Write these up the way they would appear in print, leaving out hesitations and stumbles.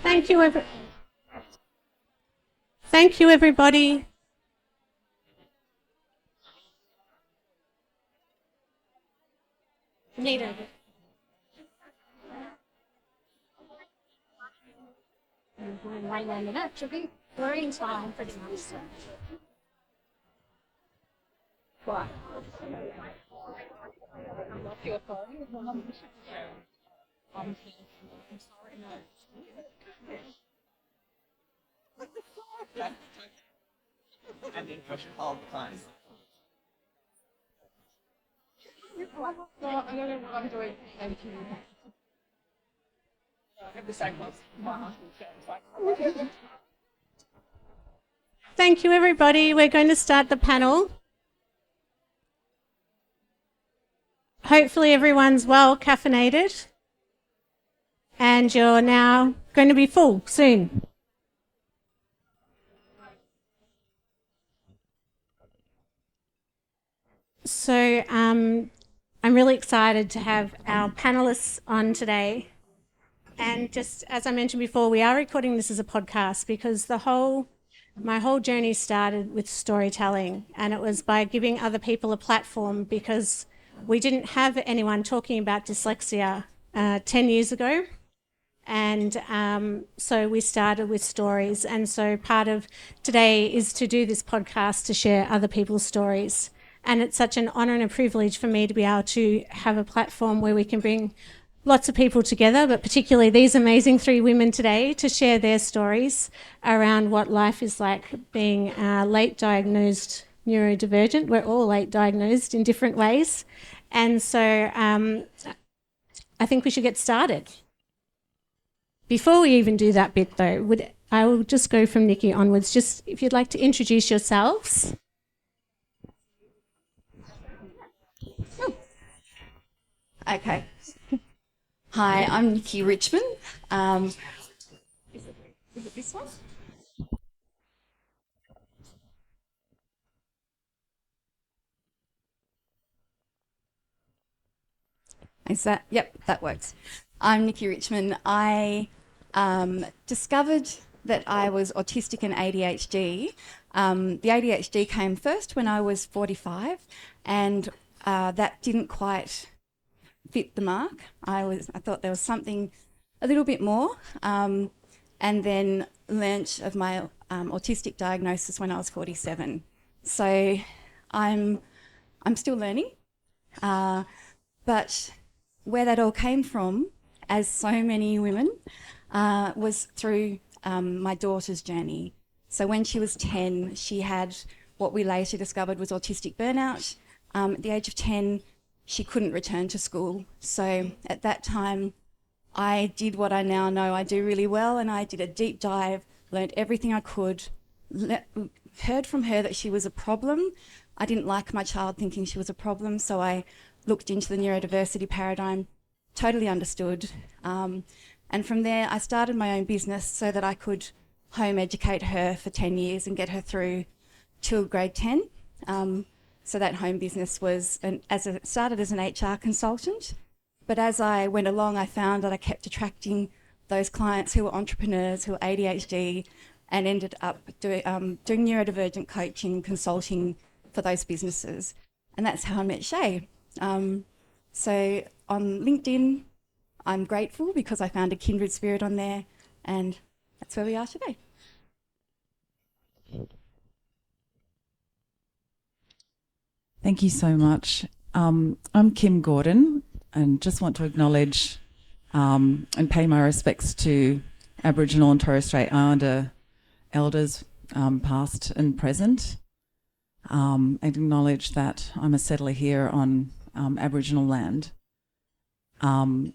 Thank you, Thank you, everybody. Needed. One more minute. Should be green time pretty much. What? Your phone. I'm sorry, no. And then push all the time. I don't know what I'm doing. Thank you. Thank you, everybody. We're going to start the panel. Hopefully everyone's well caffeinated and you're now going to be full soon. So I'm really excited to have our panelists on today. And just as I mentioned before, we are recording this as a podcast because my whole journey started with storytelling, and it was by giving other people a platform because we didn't have anyone talking about dyslexia 10 years ago. And so we started with stories. And so part of today is to do this podcast to share other people's stories. And it's such an honour and a privilege for me to be able to have a platform where we can bring lots of people together, but particularly these amazing three women today to share their stories around what life is like being late diagnosed neurodivergent. We're all late diagnosed in different ways. And so I think we should get started. Before we even do that bit though, I will just go from Nicci onwards. Just if you'd like to introduce yourselves. Okay. Hi, I'm Nicci Richman. Is it this one? Is that? Yep, that works. I'm Nicci Richman. I discovered that I was autistic and ADHD. The ADHD came first when I was 45, and that didn't quite fit the mark. I thought there was something a little bit more, and then learnt of my autistic diagnosis when I was 47. So I'm still learning, but where that all came from, as so many women, was through my daughter's journey. So when she was 10, she had what we later discovered was autistic burnout. At the age of 10, she couldn't return to school. So at that time, I did what I now know I do really well, and I did a deep dive, learnt everything I could, heard from her that she was a problem. I didn't like my child thinking she was a problem, so I looked into the neurodiversity paradigm, totally understood. And from there, I started my own business so that I could home educate her for 10 years and get her through till grade 10. So that home business was, started as an HR consultant, but as I went along, I found that I kept attracting those clients who were entrepreneurs, who were ADHD, and ended up doing neurodivergent coaching, consulting for those businesses. And that's how I met Shae. So on LinkedIn, I'm grateful because I found a kindred spirit on there, and that's where we are today. Thank you so much. I'm Kim Gordon, and just want to acknowledge and pay my respects to Aboriginal and Torres Strait Islander elders, past and present, and acknowledge that I'm a settler here on Aboriginal land. I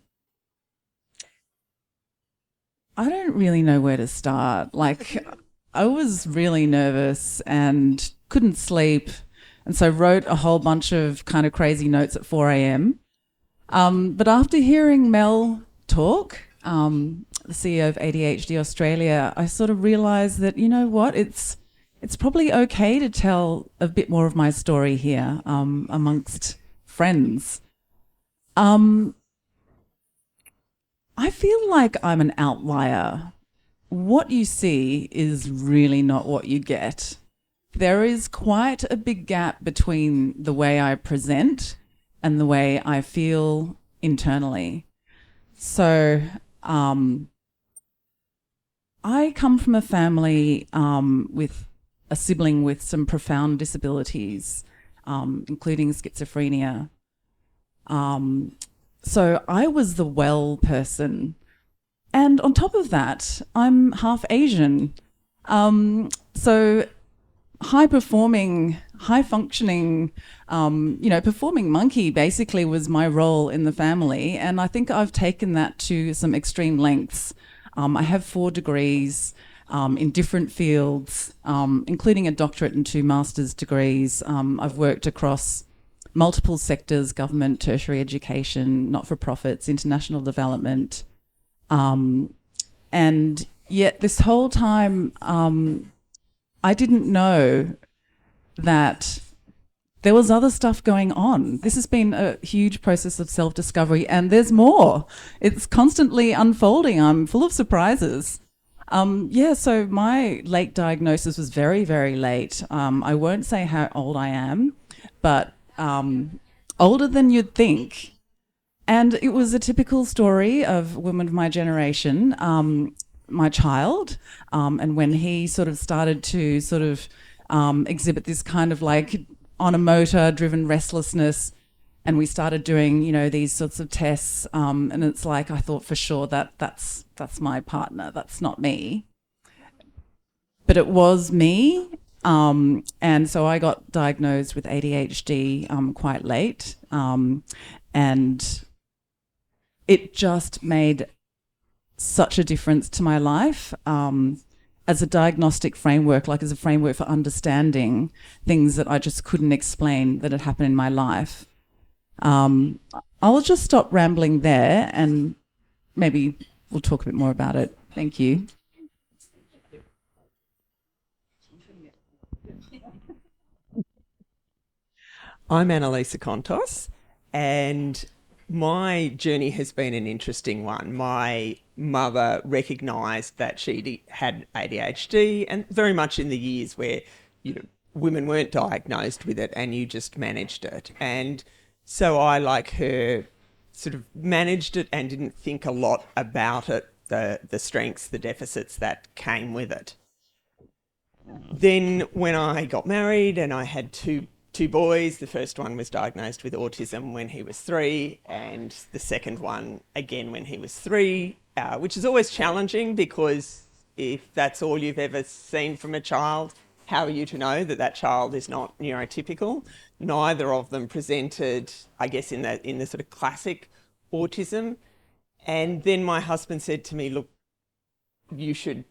don't really know where to start. Like, I was really nervous and couldn't sleep, and so wrote a whole bunch of kind of crazy notes at 4 a.m. But after hearing Mel talk, the CEO of ADHD Australia, I sort of realised that, you know what, it's it's probably okay to tell a bit more of my story here amongst friends. I feel like I'm an outlier. What you see is really not what you get. There is quite a big gap between the way I present and the way I feel internally. So I come from a family with a sibling with some profound disabilities, including schizophrenia. So I was the well person. And on top of that, I'm half Asian. So high performing, high functioning, performing monkey basically was my role in the family. And I think I've taken that to some extreme lengths. I have 4 degrees in different fields, including a doctorate and 2 master's degrees. I've worked across multiple sectors: government, tertiary education, not-for-profits, international development. And yet this whole time, I didn't know that there was other stuff going on. This has been a huge process of self-discovery, and there's more. It's constantly unfolding. I'm full of surprises. So my late diagnosis was very, very late. I won't say how old I am, but older than you'd think. And it was a typical story of women of my generation. My child, and when he sort of started to exhibit this kind of like on a motor driven restlessness, and we started doing these sorts of tests, and it's like I thought for sure that's my partner, that's not me, but it was me. And so I got diagnosed with ADHD quite late, and it just made such a difference to my life as a diagnostic framework, like as a framework for understanding things that I just couldn't explain that had happened in my life. I'll just stop rambling there and maybe we'll talk a bit more about it. Thank you. I'm Annalisa Contos, and my journey has been an interesting one. My mother recognised that she had ADHD, and very much in the years where women weren't diagnosed with it and you just managed it. And so I, like her, sort of managed it and didn't think a lot about it, the strengths, the deficits that came with it. Then when I got married and I had two boys, the first one was diagnosed with autism when he was 3, and the second one again when he was 3, which is always challenging because if that's all you've ever seen from a child, how are you to know that that child is not neurotypical? Neither of them presented, I guess, in the sort of classic autism. And then my husband said to me, look, you should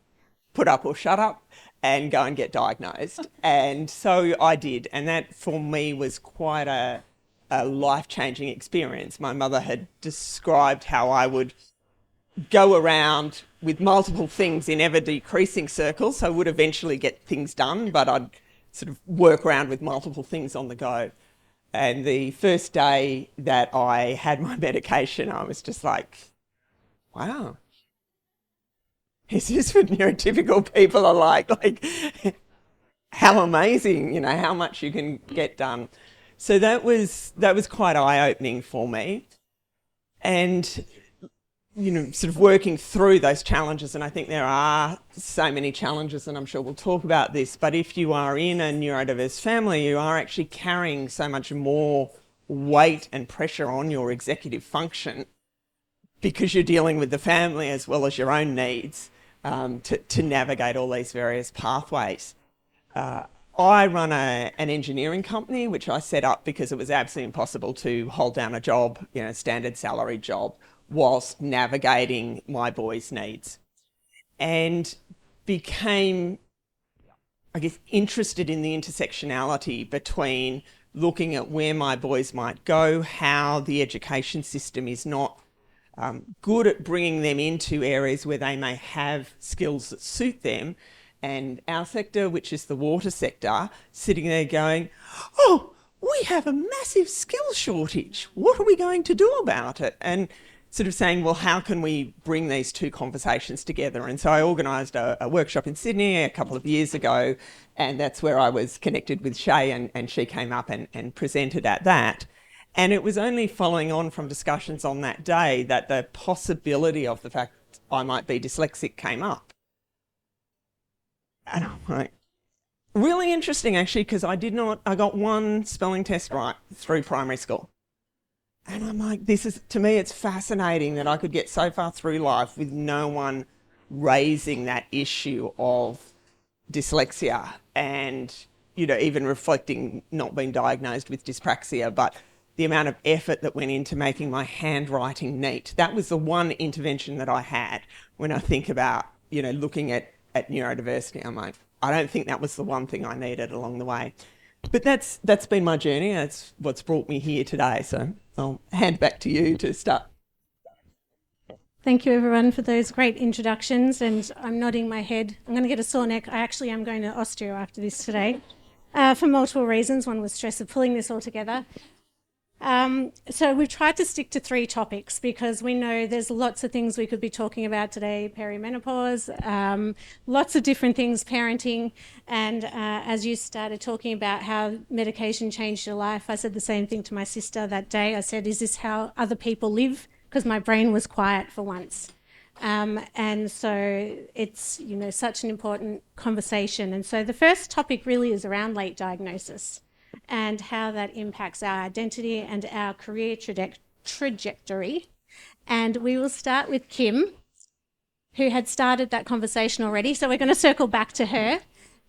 put up or shut up and go and get diagnosed. And so I did. And that for me was quite a life-changing experience. My mother had described how I would go around with multiple things in ever decreasing circles. So I would eventually get things done, but I'd sort of work around with multiple things on the go. And the first day that I had my medication, I was just like, wow. Is this what neurotypical people are like how amazing, how much you can get done. So that was quite eye-opening for me. And, sort of working through those challenges, and I think there are so many challenges, and I'm sure we'll talk about this, but if you are in a neurodiverse family, you are actually carrying so much more weight and pressure on your executive function because you're dealing with the family as well as your own needs. To navigate all these various pathways. I run an engineering company, which I set up because it was absolutely impossible to hold down a job, standard salary job, whilst navigating my boys' needs. And became, I guess, interested in the intersectionality between looking at where my boys might go, how the education system is not good at bringing them into areas where they may have skills that suit them, and our sector, which is the water sector, sitting there going, oh, we have a massive skill shortage. What are we going to do about it? And sort of saying, well, how can we bring these two conversations together? And so I organised a workshop in Sydney a couple of years ago, and that's where I was connected with Shae, and she came up and presented at that. And it was only following on from discussions on that day that the possibility of the fact I might be dyslexic came up. And I'm like, really interesting actually, because I got one spelling test right through primary school. And I'm like, to me, it's fascinating that I could get so far through life with no one raising that issue of dyslexia and, even reflecting not being diagnosed with dyspraxia, but the amount of effort that went into making my handwriting neat. That was the one intervention that I had when I think about, looking at neurodiversity. I'm like, I don't think that was the one thing I needed along the way. But that's been my journey. That's what's brought me here today. So I'll hand back to you to start. Thank you, everyone, for those great introductions. And I'm nodding my head. I'm going to get a sore neck. I actually am going to osteo after this today for multiple reasons. One was stress of pulling this all together. So we've tried to stick to 3 topics because we know there's lots of things we could be talking about today: perimenopause, lots of different things, parenting, and as you started talking about how medication changed your life, I said the same thing to my sister that day. I said, is this how other people live? Because my brain was quiet for once. And so it's, such an important conversation. And so the first topic really is around late diagnosis and how that impacts our identity and our career trajectory. And we will start with Kim, who had started that conversation already. So we're going to circle back to her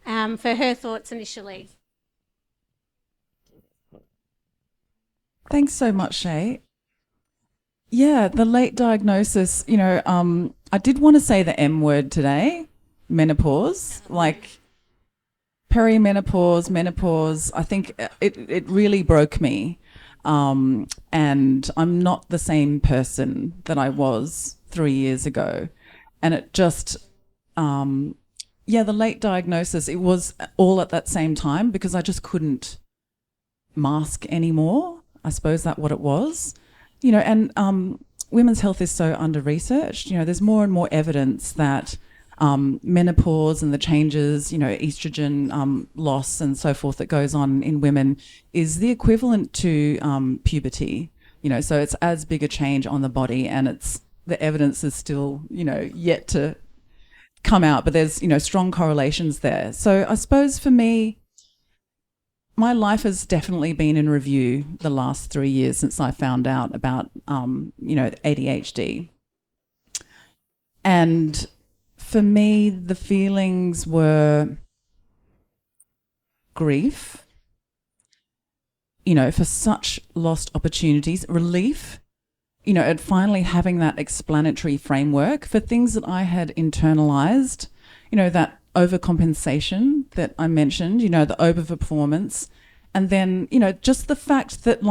for her thoughts initially. Thanks so much, Shae. Yeah, the late diagnosis, I did want to say the M word today, menopause, like perimenopause, menopause. I think it really broke me. And I'm not the same person that I was 3 years ago. And it just, the late diagnosis, it was all at that same time because I just couldn't mask anymore. I suppose that's what it was. And women's health is so under-researched. There's more and more evidence that menopause and the changes, estrogen loss and so forth that goes on in women is the equivalent to puberty. So it's as big a change on the body, and the evidence is still, yet to come out, but there's, strong correlations there. So I suppose for me, my life has definitely been in review the last 3 years since I found out about, ADHD. And for me, the feelings were grief, for such lost opportunities, relief, at finally having that explanatory framework for things that I had internalized, that overcompensation that I mentioned, the overperformance, and then, just the fact that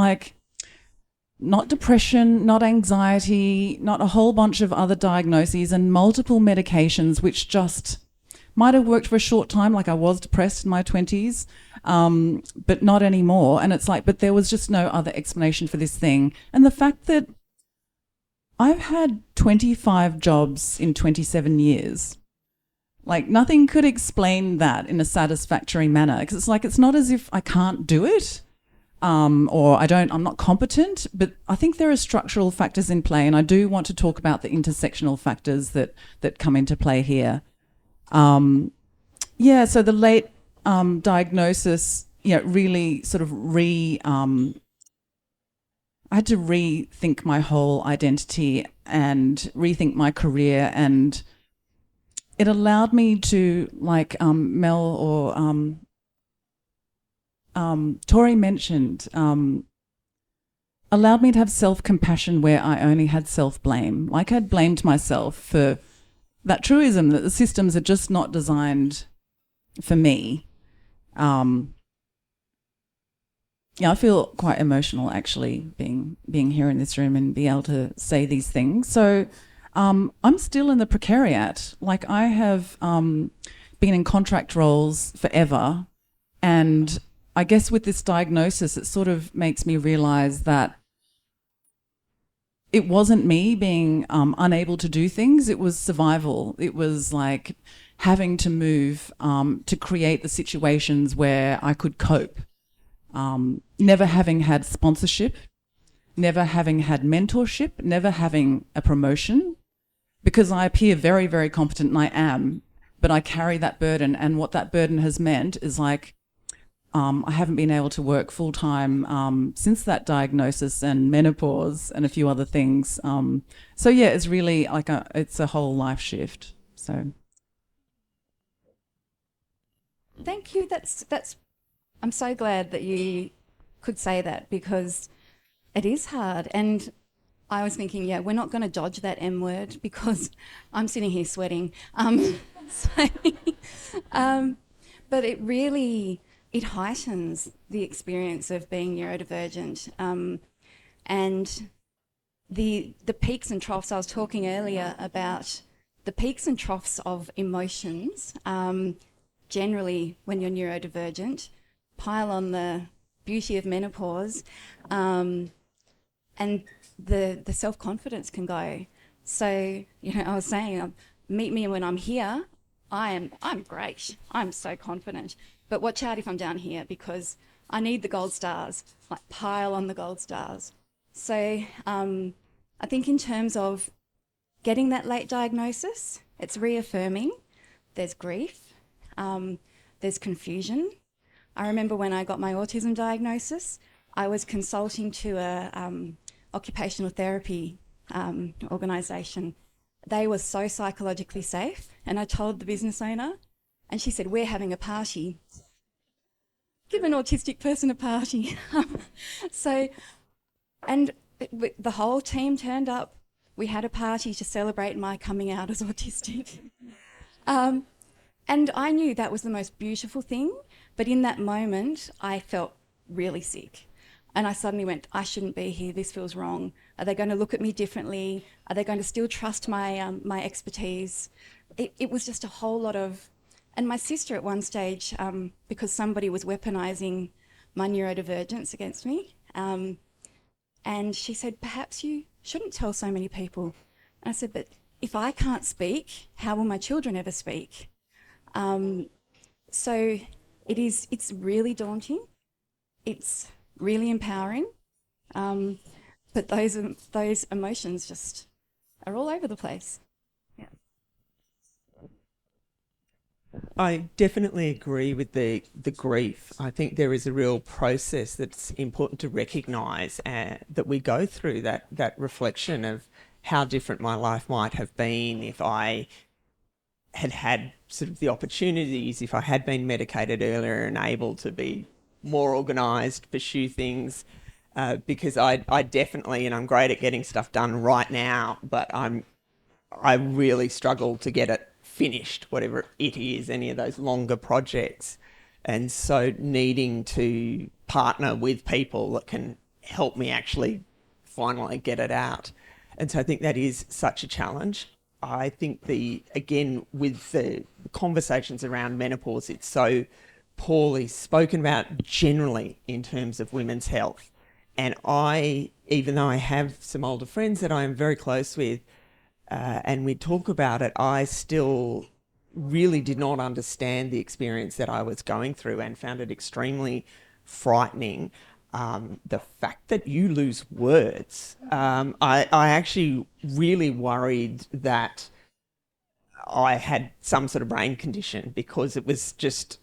not depression, not anxiety, not a whole bunch of other diagnoses and multiple medications, which just might have worked for a short time. I was depressed in my 20s, but not anymore. And it's but there was just no other explanation for this thing. And the fact that I've had 25 jobs in 27 years, nothing could explain that in a satisfactory manner. Because it's not as if I can't do it. Or I'm not competent, but I think there are structural factors in play, and I do want to talk about the intersectional factors that come into play here. So the late diagnosis, really sort of I had to rethink my whole identity and rethink my career, and it allowed me to, Mel or Tori mentioned, allowed me to have self-compassion where I only had self-blame. I'd blamed myself for that truism that the systems are just not designed for me. I feel quite emotional actually being here in this room and be able to say these things. So I'm still in the precariat. I have been in contract roles forever, and I guess with this diagnosis, it sort of makes me realise that it wasn't me being unable to do things, it was survival. It was like having to move to create the situations where I could cope. Never having had sponsorship, never having had mentorship, never having a promotion, because I appear very, very competent, and I am, but I carry that burden, and what that burden has meant is like I haven't been able to work full-time since that diagnosis and menopause and a few other things. So yeah, it's really like it's a whole life shift. So Thank you. I'm so glad that you could say that, because it is hard. And I was thinking, yeah, we're not going to dodge that M word because I'm sitting here sweating. But it really, it heightens the experience of being neurodivergent. And the peaks and troughs, I was talking earlier about the peaks and troughs of emotions, generally when you're neurodivergent, pile on the beauty of menopause, and the self-confidence can go. So, you know, I was saying, meet me when I'm here, I'm great, I'm so confident. But watch out if I'm down here, because I need the gold stars, like pile on the gold stars. So I think in terms of getting that late diagnosis, it's reaffirming. There's grief, there's confusion. I remember when I got my autism diagnosis, I was consulting to a occupational therapy organisation. They were so psychologically safe, and I told the business owner, and she said, "We're having a party. Give an autistic person a party." And the whole team turned up. We had a party to celebrate my coming out as autistic. And I knew that was the most beautiful thing, but in that moment, I felt really sick. And I suddenly went, I shouldn't be here, this feels wrong. Are they going to look at me differently? Are they going to still trust my my expertise? It was just a whole lot of... And my sister at one stage, because somebody was weaponising my neurodivergence against me, and she said, "Perhaps you shouldn't tell so many people." And I said, "But if I can't speak, how will my children ever speak?" So it's really daunting. It's really empowering. But those emotions just are all over the place. Yeah. I definitely agree with the grief. I think there is a real process that's important to recognise that we go through, that reflection of how different my life might have been if I had sort of the opportunities, if I had been medicated earlier and able to be more organised, pursue things, because I definitely, and I'm great at getting stuff done right now, but I really struggle to get it finished, whatever it is, any of those longer projects. And so needing to partner with people that can help me actually finally get it out. And so I think that is such a challenge. I think again, with the conversations around menopause, it's so poorly spoken about generally in terms of women's health. And even though I have some older friends that I am very close with, and we talk about it, I still really did not understand the experience that I was going through and found it extremely frightening. The fact that you lose words, I actually really worried that I had some sort of brain condition, because it was just,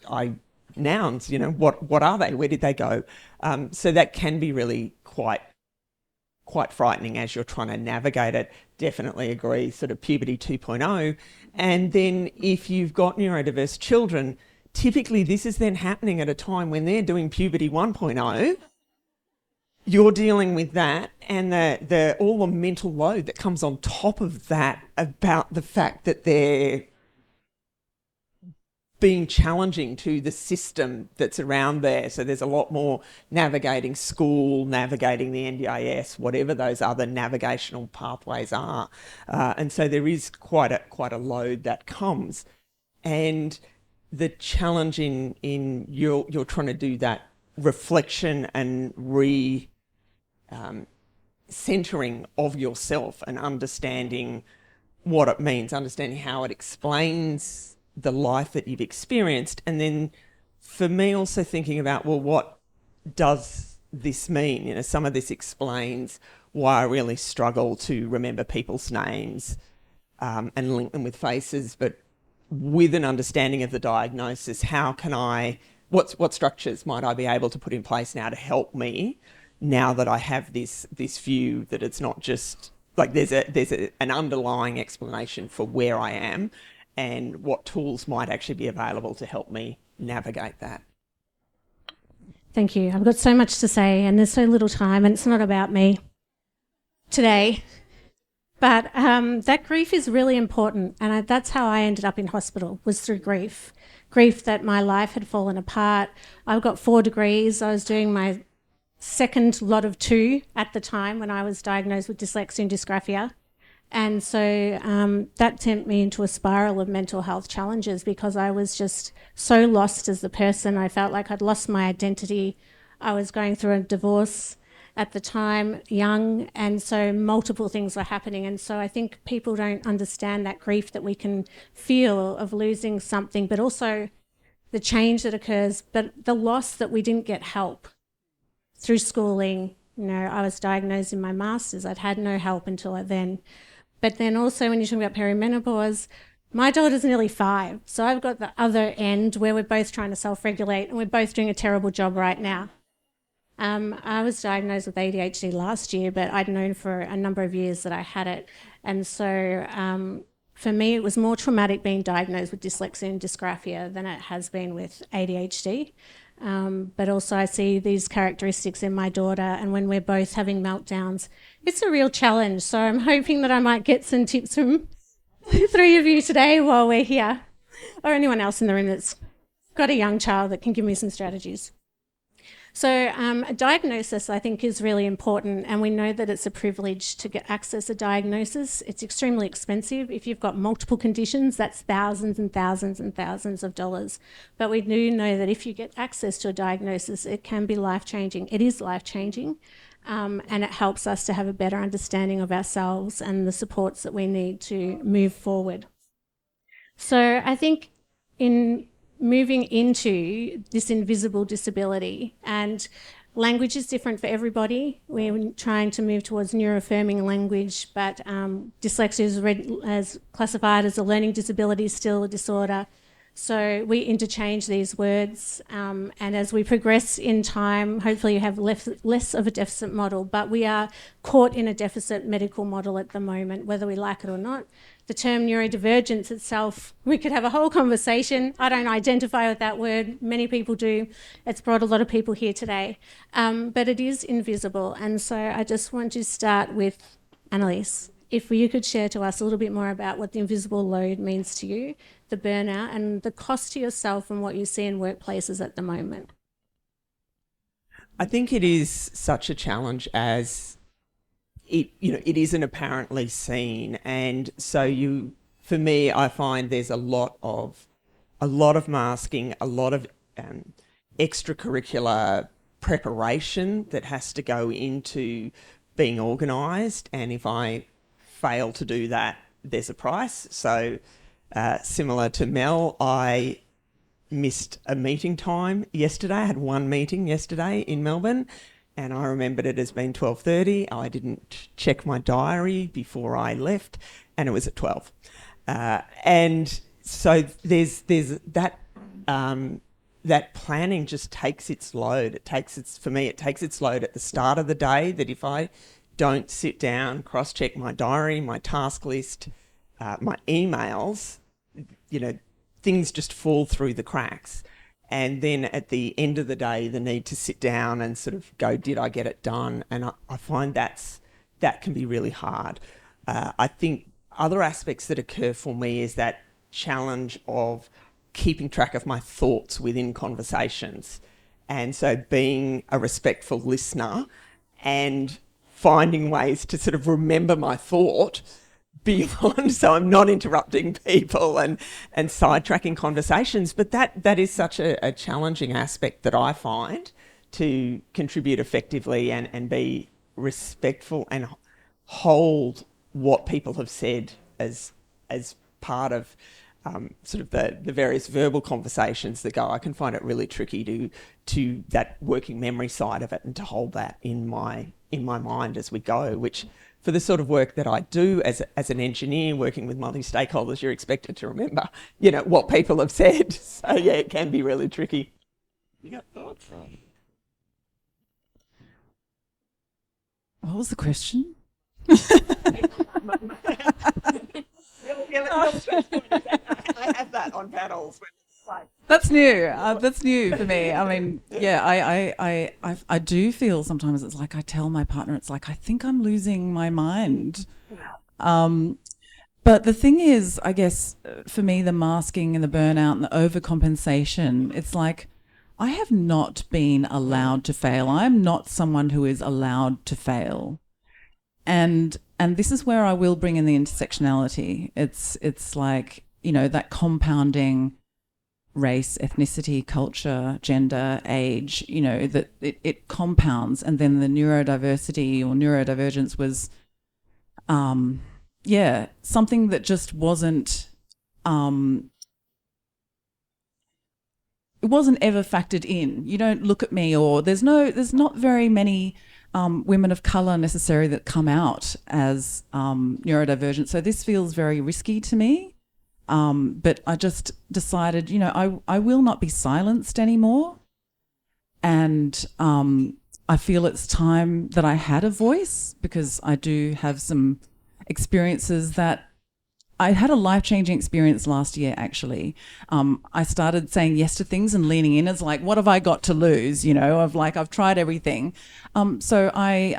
nouns, you know, what are they? Where did they go? So that can be really quite frightening as you're trying to navigate it. Definitely agree, sort of puberty 2.0. And then if you've got neurodiverse children, typically this is then happening at a time when they're doing puberty 1.0. You're dealing with that, and all the mental load that comes on top of that about the fact that they're being challenging to the system that's around there. So there's a lot more navigating school, navigating the NDIS, whatever those other navigational pathways are. And so there is quite a load that comes. And the challenge in you're trying to do that reflection and centering of yourself and understanding what it means, understanding how it explains the life that you've experienced, and then for me also thinking about, well, what does this mean? You know, some of this explains why I really struggle to remember people's names and link them with faces, but with an understanding of the diagnosis, how can I, what structures might I be able to put in place now to help me now that I have this view that it's not just like there's an underlying explanation for where I am, and what tools might actually be available to help me navigate that. Thank you. I've got so much to say and there's so little time, and it's not about me today. But that grief is really important, and that's how I ended up in hospital, was through grief. Grief that my life had fallen apart. I've got 4 degrees. I was doing my second lot of 2 at the time when I was diagnosed with dyslexia and dysgraphia. And so that sent me into a spiral of mental health challenges because I was just so lost as a person. I felt like I'd lost my identity. I was going through a divorce at the time, young, and so multiple things were happening. And so I think people don't understand that grief that we can feel of losing something, but also the change that occurs, but the loss that we didn't get help through schooling. You know, I was diagnosed in my master's. I'd had no help until then. But then also when you're talking about perimenopause, my daughter's nearly 5. So I've got the other end where we're both trying to self-regulate and we're both doing a terrible job right now. I was diagnosed with ADHD last year, but I'd known for a number of years that I had it. And so for me, it was more traumatic being diagnosed with dyslexia and dysgraphia than it has been with ADHD. But also I see these characteristics in my daughter, and when we're both having meltdowns, it's a real challenge. So I'm hoping that I might get some tips from the 3 of you today while we're here, or anyone else in the room that's got a young child that can give me some strategies. So a diagnosis, I think, is really important, and we know that it's a privilege to get access to diagnosis. It's extremely expensive. If you've got multiple conditions, that's thousands and thousands and thousands of dollars. But we do know that if you get access to a diagnosis, it can be life-changing. It is life-changing, and it helps us to have a better understanding of ourselves and the supports that we need to move forward. So I think in moving into this invisible disability, and language is different for everybody. We're trying to move towards neuroaffirming language, but dyslexia is classified as a learning disability, still a disorder. So we interchange these words, and as we progress in time, hopefully you have less of a deficit model, but we are caught in a deficit medical model at the moment, whether we like it or not. The term neurodivergence itself, we could have a whole conversation. I don't identify with that word. Many people do. It's brought a lot of people here today. But it is invisible. And so I just want to start with Annalisa. If you could share to us a little bit more about what the invisible load means to you, the burnout, and the cost to yourself and what you see in workplaces at the moment. I think it is such a challenge as it isn't apparently seen, and so for me, I find there's a lot of masking, a lot of extracurricular preparation that has to go into being organised, and if I fail to do that, there's a price. So similar to Mel, I missed a meeting time yesterday. I had one meeting yesterday in Melbourne, and I remembered it as being 12:30. I didn't check my diary before I left, and it was at 12. And so there's that that planning just takes its load. For me, it takes its load at the start of the day, that if I don't sit down, cross-check my diary, my task list, my emails, things just fall through the cracks. And then at the end of the day, the need to sit down and sort of go, did I get it done? And I find that can be really hard. I think other aspects that occur for me is that challenge of keeping track of my thoughts within conversations. And so being a respectful listener and finding ways to sort of remember my thought, beyond, so I'm not interrupting people and sidetracking conversations. But that is such a challenging aspect that I find to contribute effectively and be respectful and hold what people have said as part of sort of the various verbal conversations that go. I can find it really tricky to that working memory side of it and to hold that in my mind as we go, which for the sort of work that I do as an engineer working with multi-stakeholders, you're expected to remember, what people have said. So yeah, it can be really tricky. You got thoughts? What was the question? I have that on panels. That's new. That's new for me. I mean, yeah, I do feel sometimes it's like I tell my partner, it's like I think I'm losing my mind. But the thing is, I guess for me, the masking and the burnout and the overcompensation, it's like I have not been allowed to fail. I'm not someone who is allowed to fail. And this is where I will bring in the intersectionality. It's like, that compounding race, ethnicity, culture, gender, age, that it compounds. And then the neurodiversity or neurodivergence was, something that just wasn't, it wasn't ever factored in. You don't look at me, or there's not very many women of colour necessarily that come out as neurodivergent. So this feels very risky to me. But I just decided, I will not be silenced anymore. And I feel it's time that I had a voice, because I do have some experiences that I had a life-changing experience last year, actually. I started saying yes to things and leaning in as like, what have I got to lose? I've tried everything. So I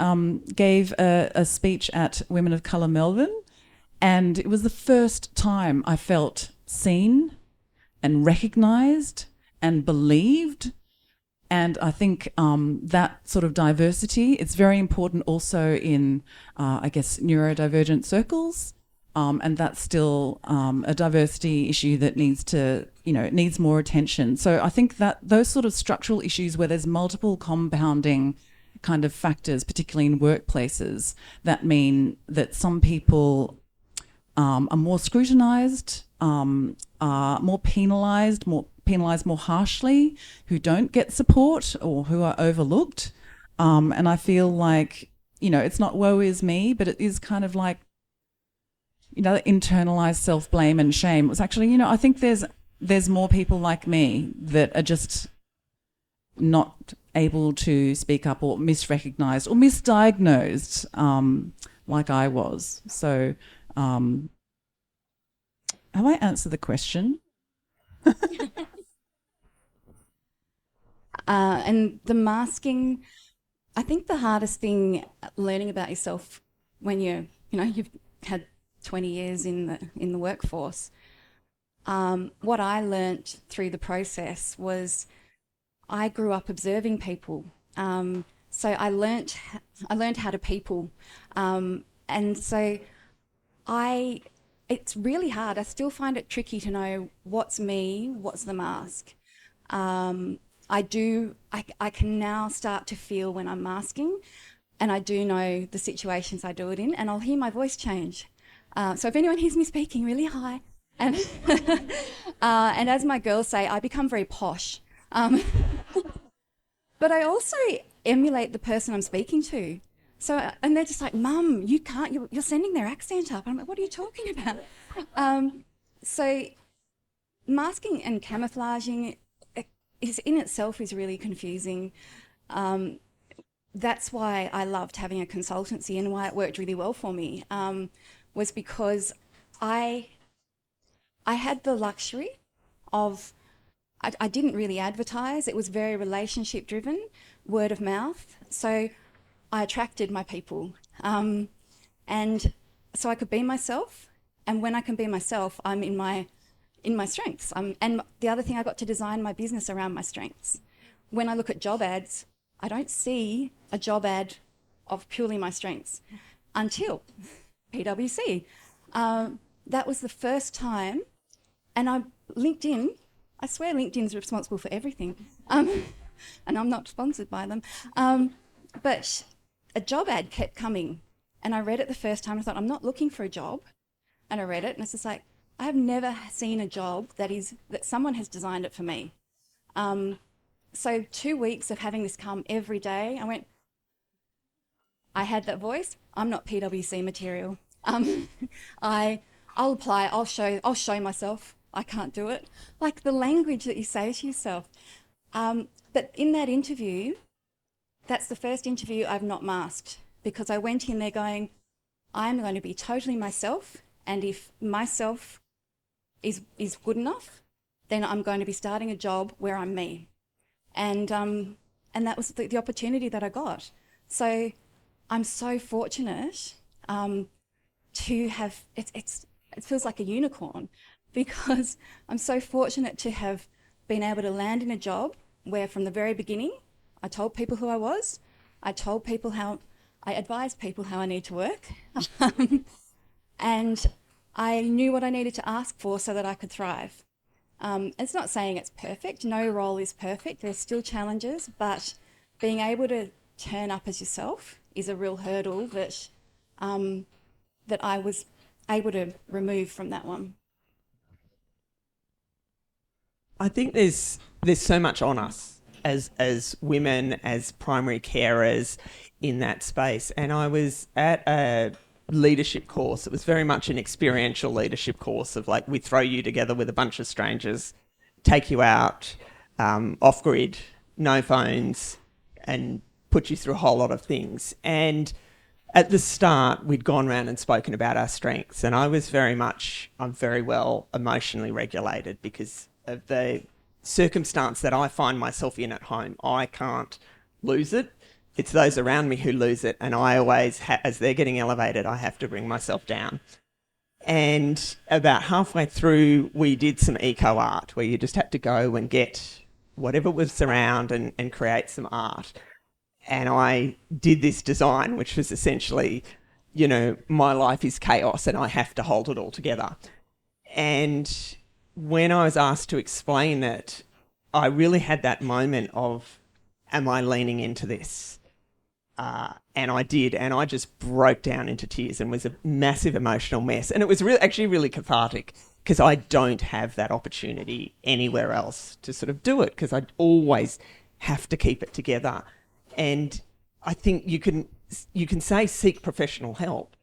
gave a speech at Women of Colour Melbourne, and it was the first time I felt seen and recognised and believed. And I think that sort of diversity, it's very important also in, neurodivergent circles. And that's still a diversity issue that needs to, needs more attention. So I think that those sort of structural issues where there's multiple compounding kind of factors, particularly in workplaces, that mean that some people are more scrutinised, are more penalised more harshly, who don't get support or who are overlooked. And I feel like, it's not woe is me, but it is kind of like, internalized self-blame and shame. It was actually, I think there's more people like me that are just not able to speak up, or misrecognized or misdiagnosed, like I was. So, have I answered the question? And the masking, I think the hardest thing learning about yourself when you've had 20 years in the workforce. What I learnt through the process was I grew up observing people. So I learnt how to people. And so it's really hard. I still find it tricky to know what's me, what's the mask. I can now start to feel when I'm masking, and I do know the situations I do it in, and I'll hear my voice change. So if anyone hears me speaking really high, and and as my girls say, I become very posh. But I also emulate the person I'm speaking to. So, and they're just like, Mum, you can't, you're sending their accent up. I'm like, what are you talking about? So masking and camouflaging is in itself is really confusing. That's why I loved having a consultancy, and why it worked really well for me, was because I had the luxury of, I didn't really advertise. It was very relationship driven, word of mouth. So I attracted my people. And so I could be myself. And when I can be myself, I'm in my strengths. And the other thing, I got to design my business around my strengths. When I look at job ads, I don't see a job ad of purely my strengths until PwC. That was the first time, and LinkedIn, I swear LinkedIn's responsible for everything, and I'm not sponsored by them, but a job ad kept coming, and I read it the first time. I thought, I'm not looking for a job, and I read it, and it's just like, I have never seen a job that someone has designed it for me. So 2 weeks of having this come every day, I had that voice. I'm not PwC material. I'll apply. I'll show myself. I can't do it. Like the language that you say to yourself. But in that interview, that's the first interview I've not masked, because I went in there going, I'm going to be totally myself, and if myself is good enough, then I'm going to be starting a job where I'm me. And that was the opportunity that I got. So I'm so fortunate to have, it feels like a unicorn, because I'm so fortunate to have been able to land in a job where from the very beginning, I told people who I was, I advised people how I need to work, and I knew what I needed to ask for so that I could thrive. It's not saying it's perfect. No role is perfect. There's still challenges, but being able to turn up as yourself is a real hurdle that I was able to remove from that one. I think there's so much on us as women, as primary carers in that space. And I was at a leadership course. It was very much an experiential leadership course of like, we throw you together with a bunch of strangers, take you out, off grid, no phones, and put you through a whole lot of things. And at the start, we'd gone around and spoken about our strengths. And I'm very well emotionally regulated because of the circumstance that I find myself in at home. I can't lose it. It's those around me who lose it. And I always, as they're getting elevated, I have to bring myself down. And about halfway through, we did some eco art where you just had to go and get whatever was around and create some art. And I did this design, which was essentially, my life is chaos and I have to hold it all together. And when I was asked to explain it, I really had that moment of, am I leaning into this? And I did, and I just broke down into tears and was a massive emotional mess. And it was actually really cathartic, because I don't have that opportunity anywhere else to sort of do it, because I always have to keep it together. And I think you can say seek professional help,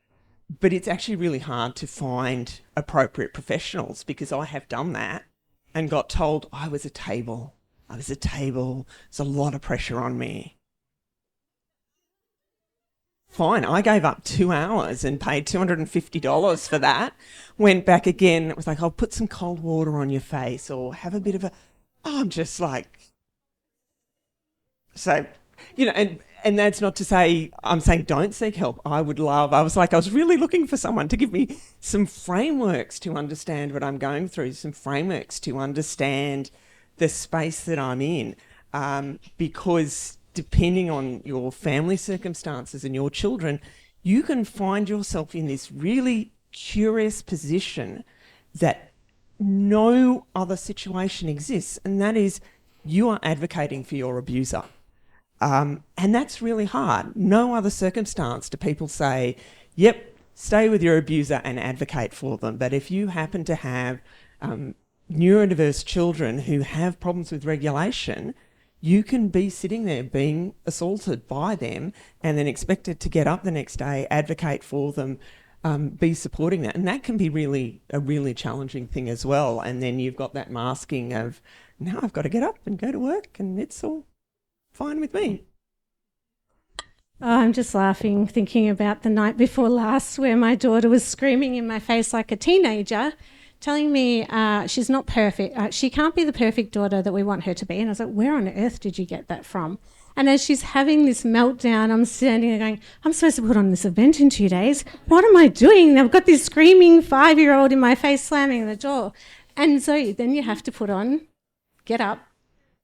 but it's actually really hard to find appropriate professionals, because I have done that and got told I was a table. There's a lot of pressure on me. Fine, I gave up 2 hours and paid $250 for that. Went back again. It was like, I'll put some cold water on your face or have a bit of I'm just like... So, and that's not to say, I'm saying don't seek help. I was really looking for someone to give me some frameworks to understand what I'm going through, some frameworks to understand the space that I'm in, because depending on your family circumstances and your children, you can find yourself in this really curious position that no other situation exists, and that is you are advocating for your abuser. And that's really hard. No other circumstance do people say, yep, stay with your abuser and advocate for them. But if you happen to have neurodiverse children who have problems with regulation, you can be sitting there being assaulted by them and then expected to get up the next day, advocate for them, be supporting that. And that can be a really challenging thing as well. And then you've got that masking of, now I've got to get up and go to work and it's all fine with me. Oh, I'm just laughing, thinking about the night before last where my daughter was screaming in my face like a teenager, telling me she's not perfect. She can't be the perfect daughter that we want her to be. And I was like, where on earth did you get that from? And as she's having this meltdown, I'm standing there going, I'm supposed to put on this event in 2 days. What am I doing? I've got this screaming 5-year-old in my face slamming the door. And so then you have to put on, get up,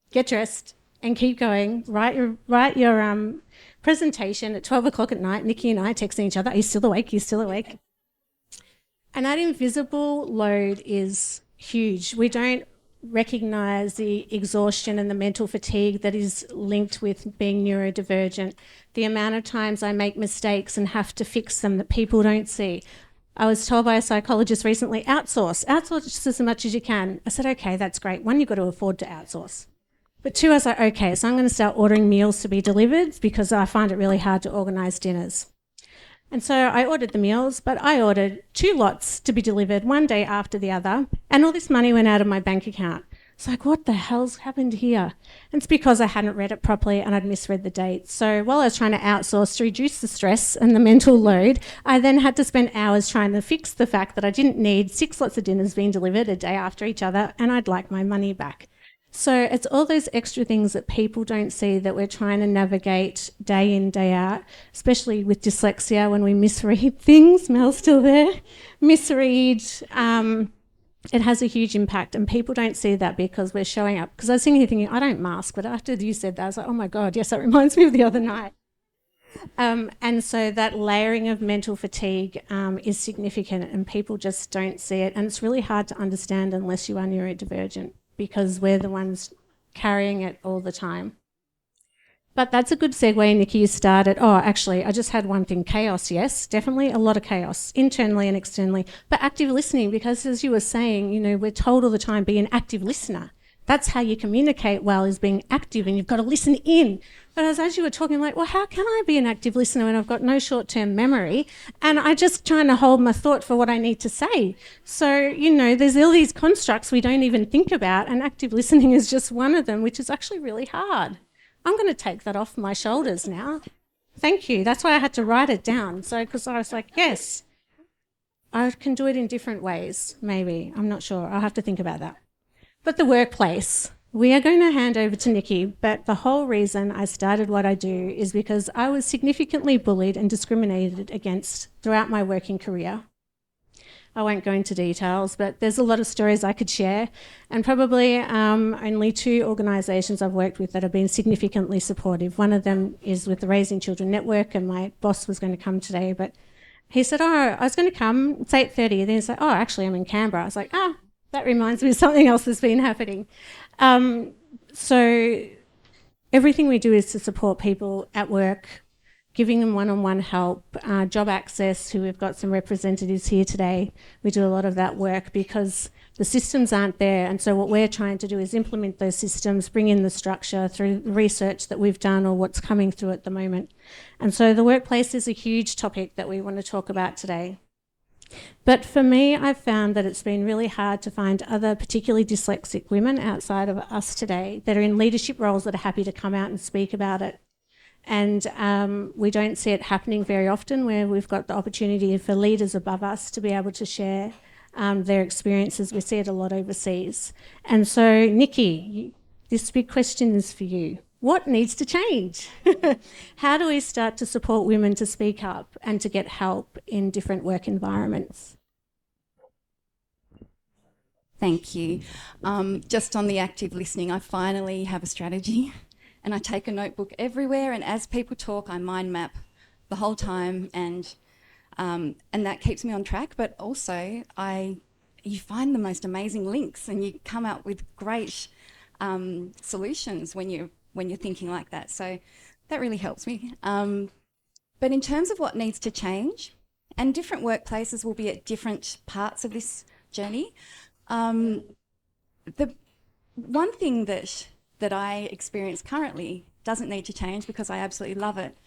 get dressed, and keep going. Write your presentation at 12 o'clock at night. Nicci and I texting each other, are you still awake? Are you still awake? And that invisible load is huge. We don't recognise the exhaustion and the mental fatigue that is linked with being neurodivergent. The amount of times I make mistakes and have to fix them that people don't see. I was told by a psychologist recently, outsource as much as you can. I said, okay, that's great. One, you've got to afford to outsource. But two, I was like, okay, so I'm going to start ordering meals to be delivered because I find it really hard to organise dinners. And so I ordered the meals, but I ordered 2 lots to be delivered one day after the other, and all this money went out of my bank account. It's like, what the hell's happened here? And it's because I hadn't read it properly and I'd misread the dates. So while I was trying to outsource to reduce the stress and the mental load, I then had to spend hours trying to fix the fact that I didn't need 6 lots of dinners being delivered a day after each other, and I'd like my money back. So it's all those extra things that people don't see that we're trying to navigate day in, day out, especially with dyslexia when we misread things. Mel's still there. Misread. It has a huge impact, and people don't see that because we're showing up. Because I was thinking, I don't mask, but after you said that, I was like, oh my God, yes, that reminds me of the other night. And so that layering of mental fatigue is significant, and people just don't see it. And it's really hard to understand unless you are neurodivergent, because we're the ones carrying it all the time. But that's a good segue, Nicci. You started. Oh, actually, I just had one thing. Chaos, yes, definitely a lot of chaos, internally and externally. But active listening, because as you were saying, we're told all the time, be an active listener. That's how you communicate well, is being active, and you've got to listen in. But as you were talking, like, well, how can I be an active listener when I've got no short-term memory and I just trying to hold my thought for what I need to say? So, there's all these constructs we don't even think about, and active listening is just one of them, which is actually really hard. I'm going to take that off my shoulders now. Thank you. That's why I had to write it down. So, because I was like, yes, I can do it in different ways, maybe. I'm not sure. I'll have to think about that. But the workplace, we are going to hand over to Nicci, but the whole reason I started what I do is because I was significantly bullied and discriminated against throughout my working career. I won't go into details, but there's a lot of stories I could share, and probably only 2 organisations I've worked with that have been significantly supportive. One of them is with the Raising Children Network, and my boss was going to come today, but he said, I was going to come, it's 8:30, then he's like, actually I'm in Canberra. I was like, that reminds me of something else that's been happening. So everything we do is to support people at work, giving them one-on-one help. JobAccess, who we've got some representatives here today, we do a lot of that work because the systems aren't there. And so what we're trying to do is implement those systems, bring in the structure through the research that we've done or what's coming through at the moment. And so the workplace is a huge topic that we want to talk about today. But for me, I've found that it's been really hard to find other particularly dyslexic women outside of us today that are in leadership roles that are happy to come out and speak about it. And we don't see it happening very often, where we've got the opportunity for leaders above us to be able to share their experiences. We see it a lot overseas. And so, Nicci, this big question is for you. What needs to change? How do we start to support women to speak up and to get help in different work environments? Thank you. Just on the active listening, I finally have a strategy, and I take a notebook everywhere, and as people talk, I mind map the whole time, and that keeps me on track. But also, you find the most amazing links, and you come out with great solutions when you're thinking like that. So that really helps me. But in terms of what needs to change, and different workplaces will be at different parts of this journey, the one thing that I experience currently doesn't need to change because I absolutely love it.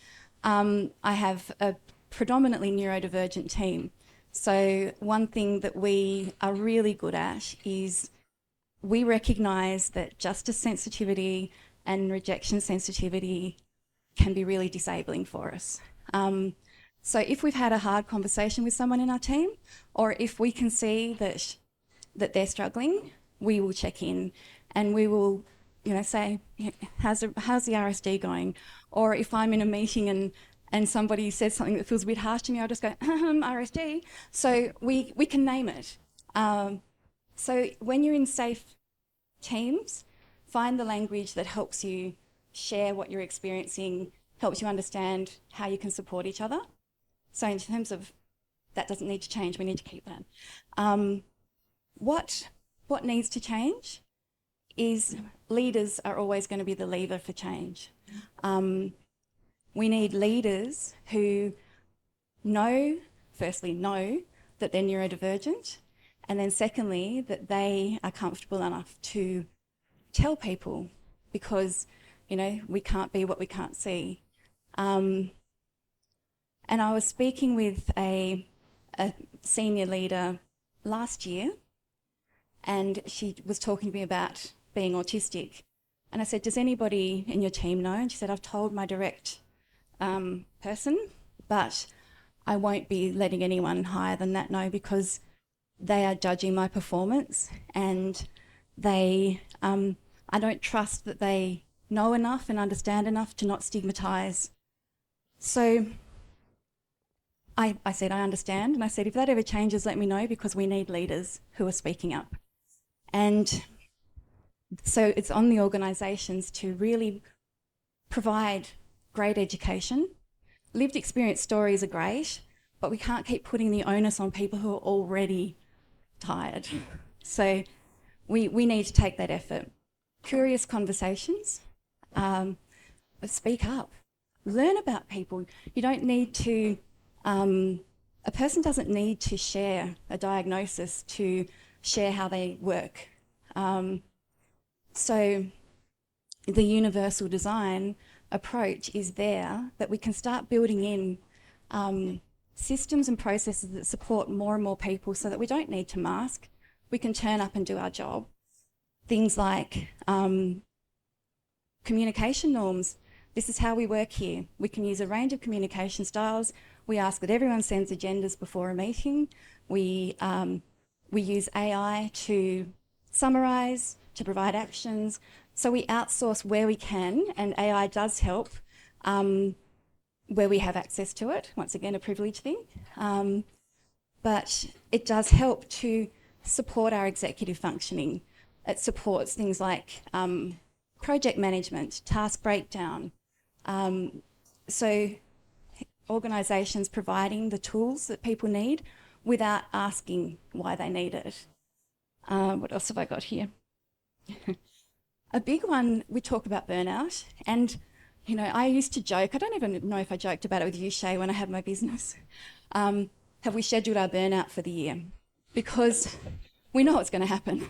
I have a predominantly neurodivergent team. So one thing that we are really good at is we recognise that justice sensitivity and rejection sensitivity can be really disabling for us. So if we've had a hard conversation with someone in our team, or if we can see that they're struggling, we will check in and we will, say, how's the RSD going? Or if I'm in a meeting and somebody says something that feels a bit harsh to me, I'll just go, RSD. So we can name it. So when you're in safe teams, find the language that helps you share what you're experiencing, helps you understand how you can support each other. So in terms of that doesn't need to change. We need to keep that. What needs to change is leaders are always going to be the lever for change. We need leaders who firstly know that they're neurodivergent, and then secondly, that they are comfortable enough to tell people, because, we can't be what we can't see. And I was speaking with a senior leader last year, and she was talking to me about being autistic. And I said, does anybody in your team know? And she said, I've told my direct person, but I won't be letting anyone higher than that know, because they are judging my performance, and I don't trust that they know enough and understand enough to not stigmatise. So I said, I understand. And I said, if that ever changes, let me know, because we need leaders who are speaking up. And so it's on the organisations to really provide great education. Lived experience stories are great, but we can't keep putting the onus on people who are already tired. So we need to take that effort. Curious conversations, speak up, learn about people. You don't need to, a person doesn't need to share a diagnosis to share how they work. So the universal design approach is there, that we can start building in systems and processes that support more and more people, so that we don't need to mask. We can turn up and do our job. Things like communication norms. This is how we work here. We can use a range of communication styles. We ask that everyone sends agendas before a meeting. We use AI to summarise, to provide actions. So we outsource where we can, and AI does help where we have access to it. Once again, a privilege thing. But it does help to support our executive functioning. It supports things like project management, task breakdown. So organisations providing the tools that people need without asking why they need it. What else have I got here? A big one, we talk about burnout, and I used to joke, I don't even know if I joked about it with you, Shae, when I had my business. Have we scheduled our burnout for the year? Because we know it's going to happen,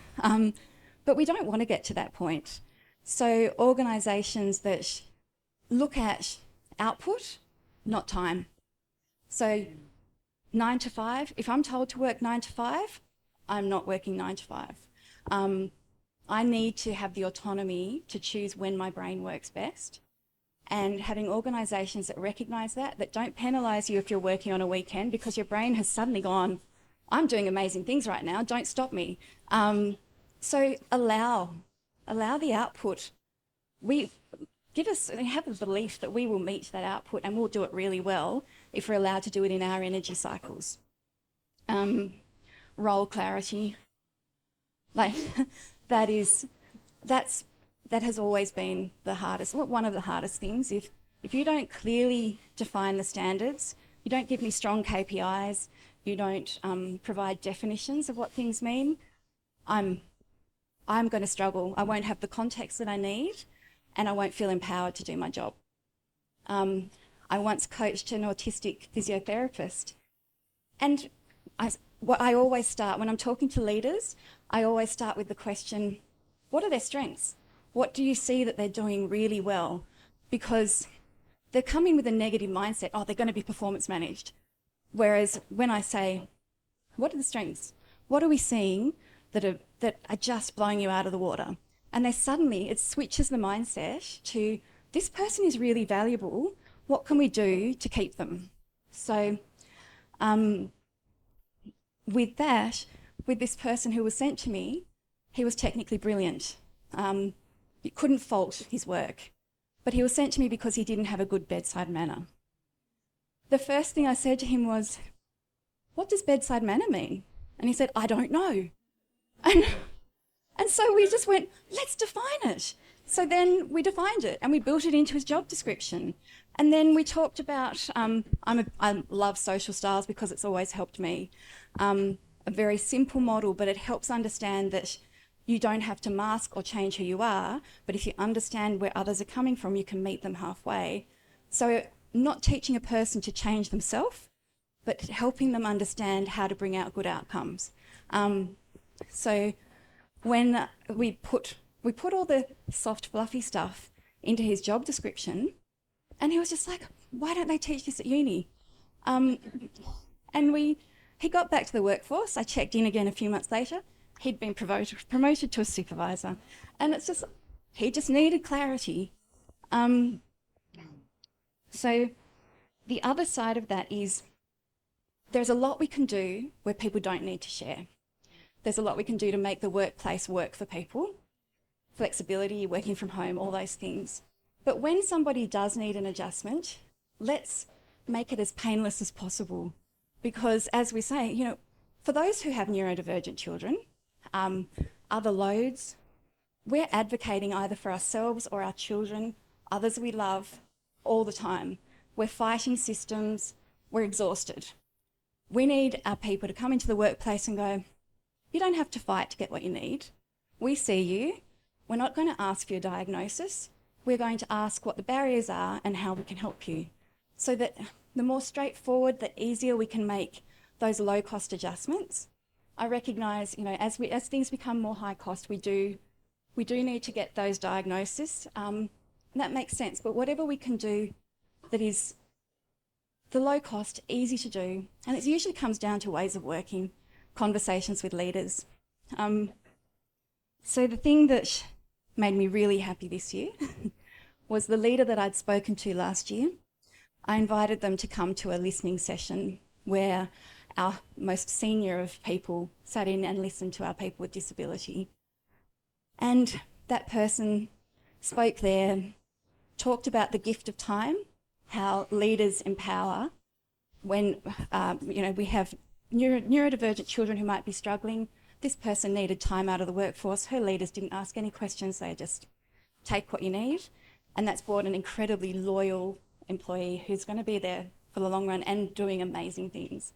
but we don't want to get to that point. So organisations that look at output, not time. So 9 to 5, if I'm told to work 9 to 5, I'm not working 9 to 5. I need to have the autonomy to choose when my brain works best, and having organisations that recognise that don't penalise you if you're working on a weekend because your brain has suddenly gone, I'm doing amazing things right now, don't stop me. So allow the output. Have a belief that we will meet that output, and we'll do it really well if we're allowed to do it in our energy cycles. Role clarity, that has always been one of the hardest things. If you don't clearly define the standards, you don't give me strong KPIs, you don't provide definitions of what things mean, I'm going to struggle. I won't have the context that I need, and I won't feel empowered to do my job. I once coached an autistic physiotherapist, and I always start, when I'm talking to leaders, I always start with the question, what are their strengths? What do you see that they're doing really well? Because they're coming with a negative mindset, they're going to be performance managed. Whereas when I say, what are the strengths? What are we seeing that are just blowing you out of the water? And it switches the mindset to, this person is really valuable, what can we do to keep them? So with this person who was sent to me, he was technically brilliant. You couldn't fault his work, but he was sent to me because he didn't have a good bedside manner. The first thing I said to him was, what does bedside manner mean? And he said, I don't know. And so we just went, let's define it. So then we defined it and we built it into his job description. And then we talked about, I love social styles because it's always helped me. A very simple model, but it helps understand that you don't have to mask or change who you are, but if you understand where others are coming from, you can meet them halfway. So not teaching a person to change themselves, but helping them understand how to bring out good outcomes. So when we put all the soft, fluffy stuff into his job description, and he was just like, why don't they teach this at uni? And he got back to the workforce. I checked in again a few months later. He'd been promoted to a supervisor. And it's just, he just needed clarity. So the other side of that is there's a lot we can do where people don't need to share. There's a lot we can do to make the workplace work for people. Flexibility, working from home, all those things. But when somebody does need an adjustment, let's make it as painless as possible. Because as we say, you know, for those who have neurodivergent children, other loads, we're advocating either for ourselves or our children, others we love, all the time. We're fighting systems, we're exhausted. We need our people to come into the workplace and go, you don't have to fight to get what you need. We see you. We're not going to ask for your diagnosis. We're going to ask what the barriers are and how we can help you. So that the more straightforward, the easier we can make those low-cost adjustments. I recognise, you know, as things become more high cost, we do need to get those diagnoses. And that makes sense. But whatever we can do that is the low cost, easy to do, and it usually comes down to ways of working, conversations with leaders. So the thing that made me really happy this year was the leader that I'd spoken to last year. I invited them to come to a listening session where our most senior of people sat in and listened to our people with disability. And that person spoke there, talked about the gift of time, how leaders empower when, you know, we have neurodivergent children who might be struggling. This person needed time out of the workforce. Her leaders didn't ask any questions. They just take what you need. And that's brought an incredibly loyal employee who's going to be there for the long run and doing amazing things.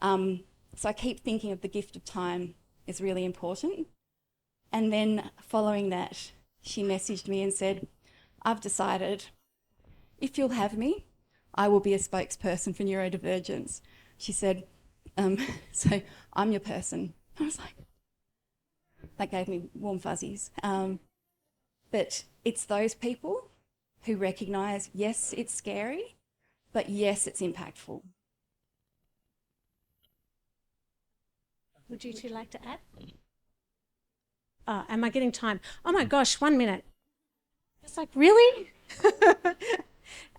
So I keep thinking of the gift of time is really important. And then following that, she messaged me and said, I've decided if you'll have me, I will be a spokesperson for neurodivergence. She said, so I'm your person. I was like, that gave me warm fuzzies. But it's those people who recognise, yes, it's scary, but yes, it's impactful. Would you two like to add? Am I getting time? Oh my gosh, 1 minute. It's like, really?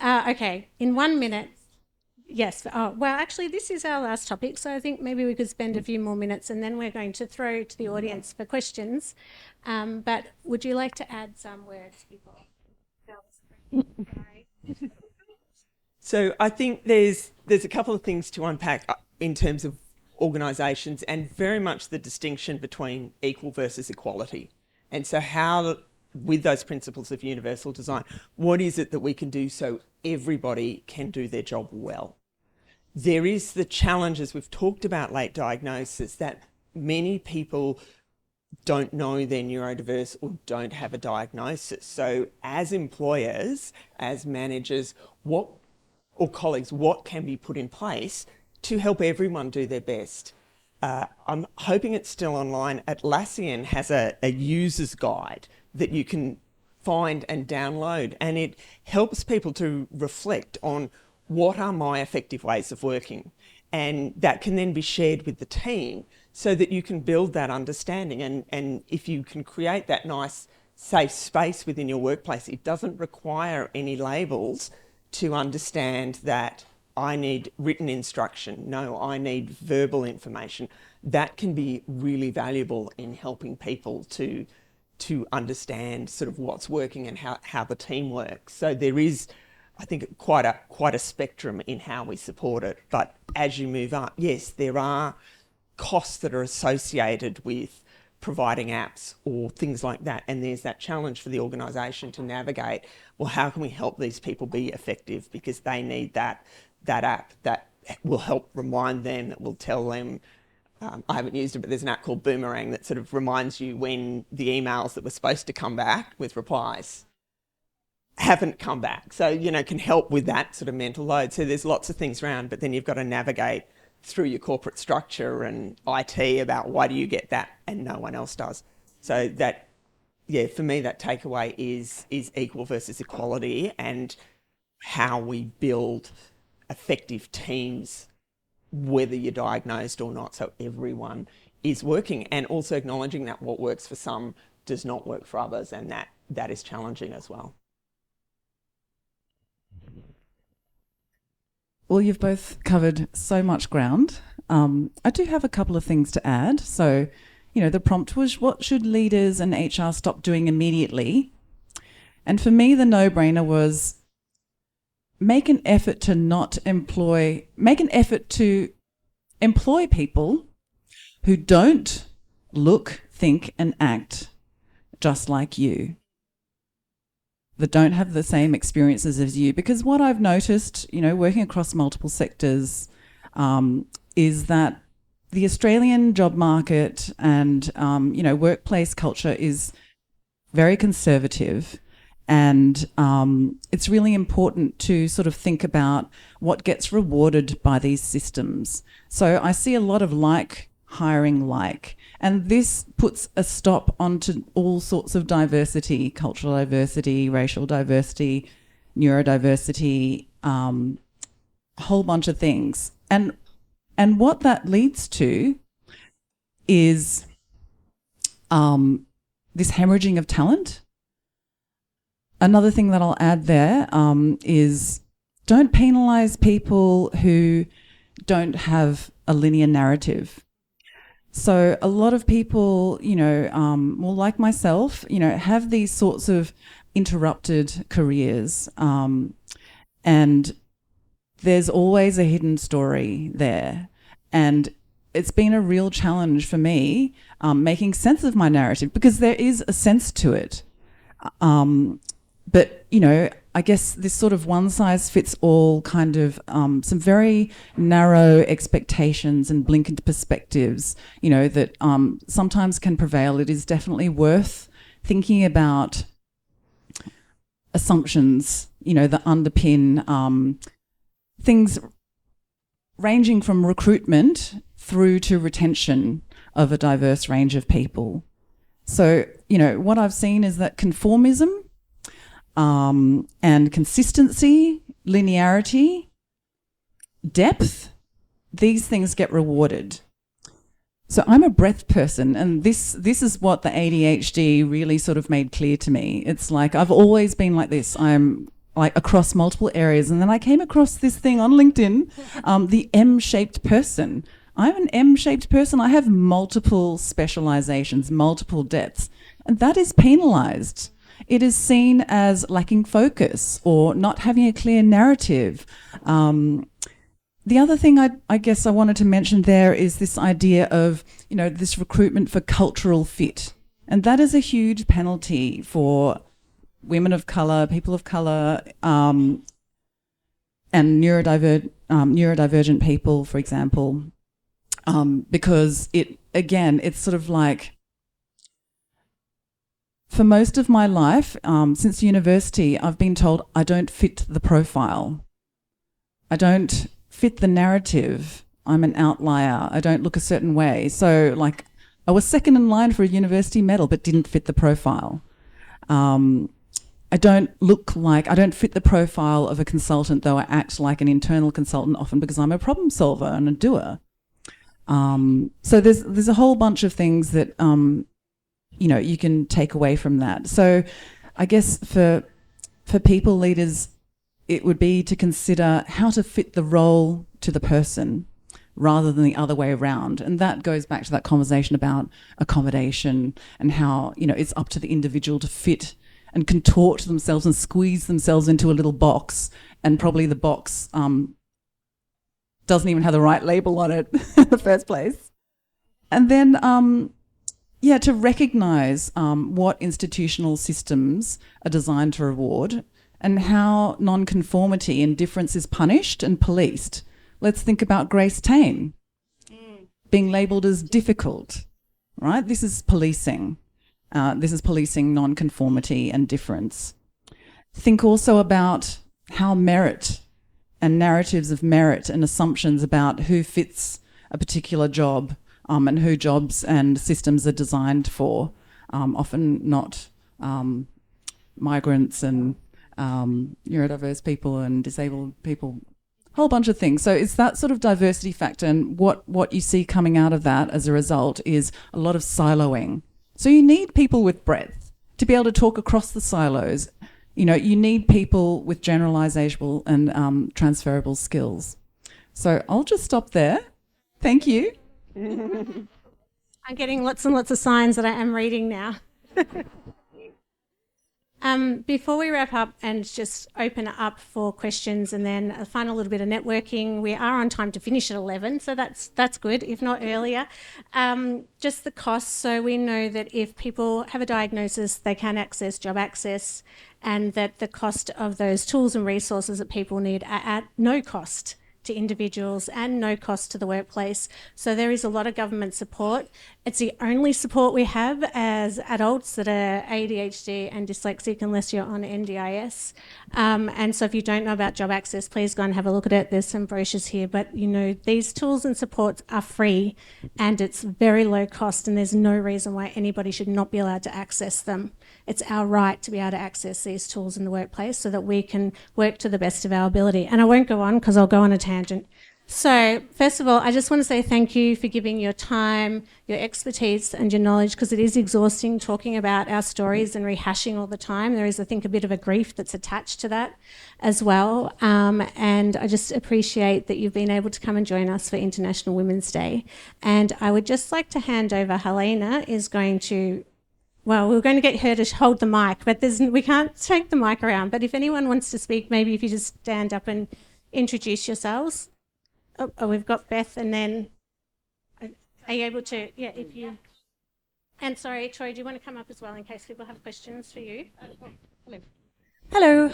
Okay, in 1 minute. Yes. Oh, well, actually, this is our last topic, so I think maybe we could spend a few more minutes and then we're going to throw to the audience for questions. But would you like to add some words before? So I think there's a couple of things to unpack in terms of organisations and very much the distinction between equal versus equality. And so how, with those principles of universal design, what is it that we can do so everybody can do their job well? There is the challenges we've talked about, late diagnosis, that many people don't know they're neurodiverse or don't have a diagnosis. So as employers, as managers, or colleagues, what can be put in place to help everyone do their best? I'm hoping it's still online. Atlassian has a user's guide that you can find and download, and it helps people to reflect on what are my effective ways of working, and that can then be shared with the team so that you can build that understanding. And if you can create that nice safe space within your workplace, it doesn't require any labels to understand that I need written instruction. No, I need verbal information. That can be really valuable in helping people to understand sort of what's working and how the team works. So there is, I think, quite a spectrum in how we support it. But as you move up, yes, there are costs that are associated with providing apps or things like that. And there's that challenge for the organisation to navigate, well, how can we help these people be effective, because they need that app that will help remind them, that will tell them, I haven't used it, but there's an app called Boomerang that sort of reminds you when the emails that were supposed to come back with replies haven't come back. So, you know, can help with that sort of mental load. So there's lots of things around, but then you've got to navigate through your corporate structure and IT about why do you get that and no one else does. So that, yeah, for me, that takeaway is equal versus equality, and how we build effective teams, whether you're diagnosed or not, so everyone is working, and also acknowledging that what works for some does not work for others, and that is challenging as well. Well, you've both covered so much ground. I do have a couple of things to add. So, you know, the prompt was, what should leaders and HR stop doing immediately? And for me, the no-brainer was make an effort to employ people who don't look, think, and act just like you, that don't have the same experiences as you. Because what I've noticed, you know, working across multiple sectors, is that the Australian job market and, you know, workplace culture is very conservative. And it's really important to sort of think about what gets rewarded by these systems. So I see a lot of hiring, and this puts a stop onto all sorts of diversity, cultural diversity, racial diversity, neurodiversity, a whole bunch of things. And what that leads to is this hemorrhaging of talent. Another thing that I'll add there is don't penalise people who don't have a linear narrative. So a lot of people, you know, well, like myself, you know, have these sorts of interrupted careers, and there's always a hidden story there. And it's been a real challenge for me making sense of my narrative, because there is a sense to it. But, you know, I guess this sort of one-size-fits-all kind of some very narrow expectations and blinkered perspectives, you know, that sometimes can prevail. It is definitely worth thinking about assumptions, you know, that underpin things ranging from recruitment through to retention of a diverse range of people. So, you know, what I've seen is that conformism and consistency, linearity, depth, these things get rewarded. So I'm a breadth person, and this is what the ADHD really sort of made clear to me. It's like I've always been like this. I'm like across multiple areas, and then I came across this thing on LinkedIn, the M-shaped person. I'm an M-shaped person. I have multiple specializations, multiple depths, and that is penalized. It is seen as lacking focus or not having a clear narrative. The other thing I guess I wanted to mention there is this idea of, you know, this recruitment for cultural fit. And that is a huge penalty for women of colour, people of colour, and neurodivergent people, for example, because it's sort of like, for most of my life, since university, I've been told I don't fit the profile. I don't fit the narrative. I'm an outlier. I don't look a certain way. So, like, I was second in line for a university medal but didn't fit the profile. I don't fit the profile of a consultant, though I act like an internal consultant often because I'm a problem solver and a doer. So there's a whole bunch of things that you know, you can take away from that. So I guess for people leaders, it would be to consider how to fit the role to the person rather than the other way around. And that goes back to that conversation about accommodation and how, you know, it's up to the individual to fit and contort themselves and squeeze themselves into a little box, and probably the box doesn't even have the right label on it in the first place. And then yeah, to recognise what institutional systems are designed to reward and how non-conformity and difference is punished and policed. Let's think about Grace Tame being labelled as difficult, right? This is policing. This is policing non-conformity and difference. Think also about how merit and narratives of merit and assumptions about who fits a particular job and who jobs and systems are designed for, often not migrants and neurodiverse people and disabled people, a whole bunch of things. So it's that sort of diversity factor, and what you see coming out of that as a result is a lot of siloing. So you need people with breadth to be able to talk across the silos. You know, you need people with generalisable and transferable skills. So I'll just stop there. Thank you. I'm getting lots and lots of signs that I am reading now. Before we wrap up and just open it up for questions and then a final little bit of networking, we are on time to finish at 11, so that's good, if not earlier. Just the costs. So we know that if people have a diagnosis, they can access JobAccess, and that the cost of those tools and resources that people need are at no cost to individuals and no cost to the workplace. So there is a lot of government support. It's the only support we have as adults that are ADHD and dyslexic unless you're on NDIS. And so if you don't know about JobAccess, please go and have a look at it. There's some brochures here, but you know, these tools and supports are free and it's very low cost, and there's no reason why anybody should not be allowed to access them. It's our right to be able to access these tools in the workplace so that we can work to the best of our ability. And I won't go on because I'll go on a tangent. So first of all, I just want to say thank you for giving your time, your expertise and your knowledge, because it is exhausting talking about our stories and rehashing all the time. There is, I think, a bit of a grief that's attached to that as well. And I just appreciate that you've been able to come and join us for International Women's Day. And I would just like to hand over, Helena is going to, well, we're going to get her to hold the mic, but we can't take the mic around. But if anyone wants to speak, maybe if you just stand up and introduce yourselves. Oh, we've got Beth, and then are you able to, yeah, if you, and sorry, Troy, do you want to come up as well in case people have questions for you? Hello.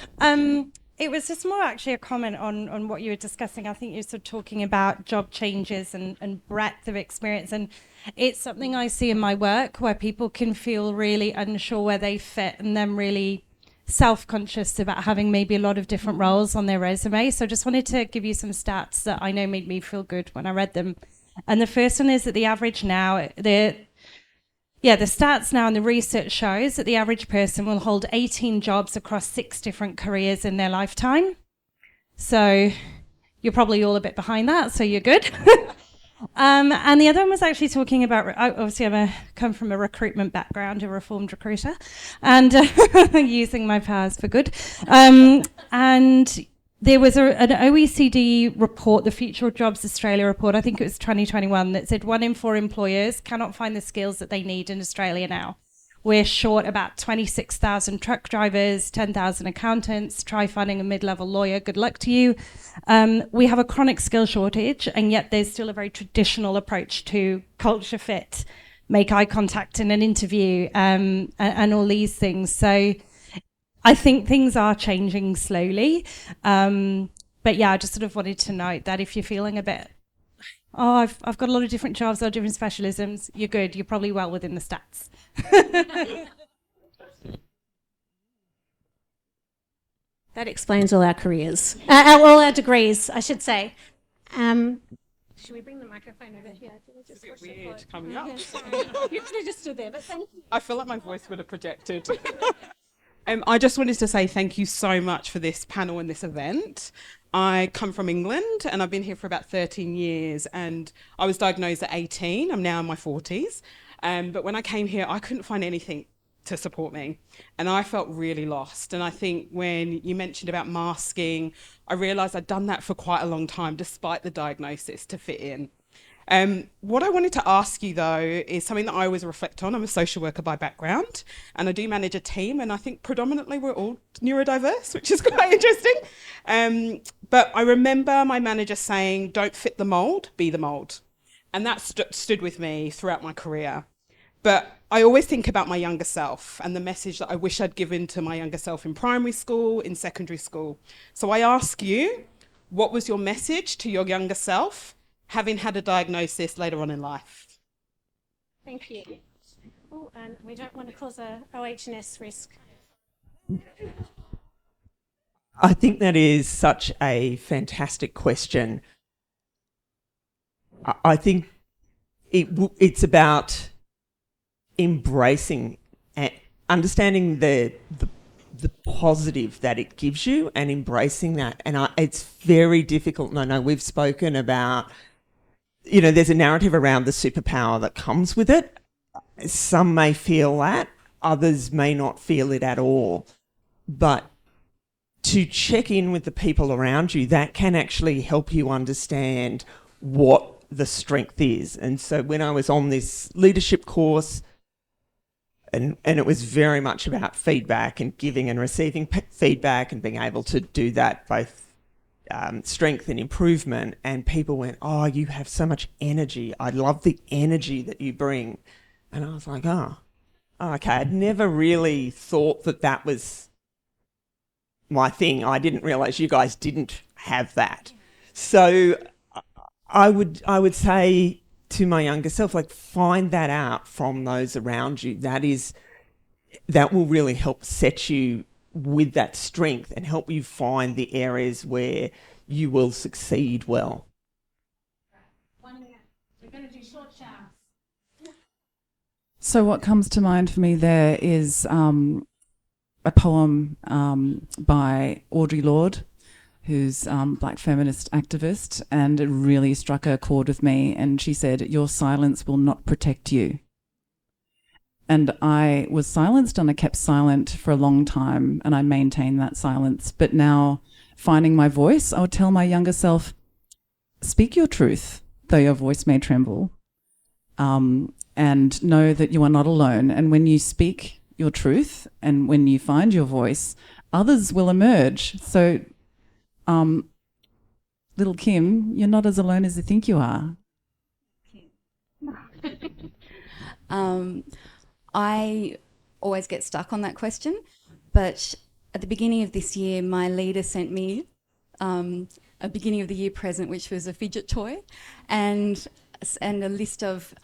It was just more actually a comment on what you were discussing. I think you're sort of talking about job changes and breadth of experience, and it's something I see in my work where people can feel really unsure where they fit and then really self-conscious about having maybe a lot of different roles on their resume. So just wanted to give you some stats that I know made me feel good when I read them. And the first one is that the average now, the stats now and the research shows that the average person will hold 18 jobs across 6 different careers in their lifetime. So you're probably all a bit behind that, so you're good. And the other one was actually talking about, obviously I come from a recruitment background, a reformed recruiter, and using my powers for good. And there was an OECD report, the Future of Jobs Australia report, I think it was 2021, that said 1 in 4 employers cannot find the skills that they need in Australia now. We're short about 26,000 truck drivers, 10,000 accountants. Try finding a mid-level lawyer. Good luck to you. We have a chronic skill shortage, and yet there's still a very traditional approach to culture fit, make eye contact in an interview, and all these things. So I think things are changing slowly. But yeah, I just sort of wanted to note that if you're feeling a bit, I've got a lot of different jobs, a lot of different specialisms, you're good. You're probably well within the stats. That explains all our careers, all our degrees, I should say. Should we bring the microphone over here? It's a bit weird coming up. You could have just stood there, but thank you. I feel like my voice would have projected. I just wanted to say thank you so much for this panel and this event. I come from England and I've been here for about 13 years, and I was diagnosed at 18. I'm now in my 40s. But when I came here, I couldn't find anything to support me, and I felt really lost. And I think when you mentioned about masking, I realised I'd done that for quite a long time, despite the diagnosis, to fit in. What I wanted to ask you, though, is something that I always reflect on. I'm a social worker by background, and I do manage a team, and I think predominantly we're all neurodiverse, which is quite interesting. But I remember my manager saying, don't fit the mould, be the mould. And that stood with me throughout my career. But I always think about my younger self and the message that I wish I'd given to my younger self in primary school, in secondary school. So I ask you, what was your message to your younger self, having had a diagnosis later on in life? Thank you. Oh, and we don't want to cause a OH&S risk. I think that is such a fantastic question. I think it's about embracing and understanding the positive that it gives you and embracing that. And it's very difficult. And I know we've spoken about, there's a narrative around the superpower that comes with it. Some may feel that, others may not feel it at all. But to check in with the people around you, that can actually help you understand what the strength is. And so when I was on this leadership course, and it was very much about feedback and giving and receiving feedback and being able to do that, both strength and improvement. And people went, "Oh, you have so much energy. I love the energy that you bring." And I was like, oh, okay. I'd never really thought that was my thing. I didn't realize you guys didn't have that. So I would say to my younger self, like, find that out from those around you. That will really help set you with that strength and help you find the areas where you will succeed well. 1 minute. We're going to do short shafts. So what comes to mind for me there is a poem by Audre Lorde, who's black feminist activist, and it really struck a chord with me. And she said, "Your silence will not protect you." And I was silenced and I kept silent for a long time and I maintained that silence. But now, finding my voice, I would tell my younger self, speak your truth, though your voice may tremble, and know that you are not alone. And when you speak your truth and when you find your voice, others will emerge. So, little Kim, you're not as alone as you think you are. I always get stuck on that question, but at the beginning of this year, my leader sent me a beginning of the year present, which was a fidget toy and a list of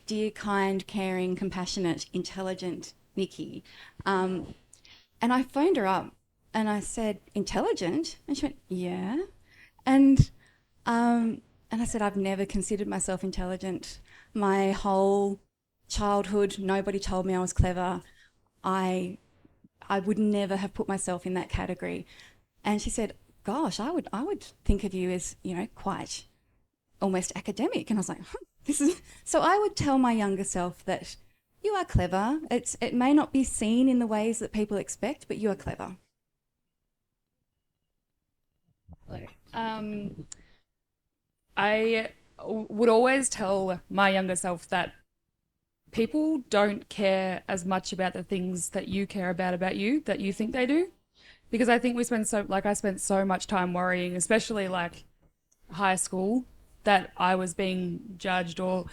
dear, kind, caring, compassionate, intelligent Nicci. And I phoned her up and I said, "Intelligent?" And she went, "Yeah." And I said, "I've never considered myself intelligent. My whole childhood, nobody told me I was clever. I would never have put myself in that category." And she said, "Gosh, I would think of you as, quite almost academic." And I was like, this is... So I would tell my younger self that you are clever. It may not be seen in the ways that people expect, but you are clever. I would always tell my younger self that people don't care as much about the things that you care about you, that you think they do. Because I think I spent so much time worrying, especially like high school, that I was being judged, or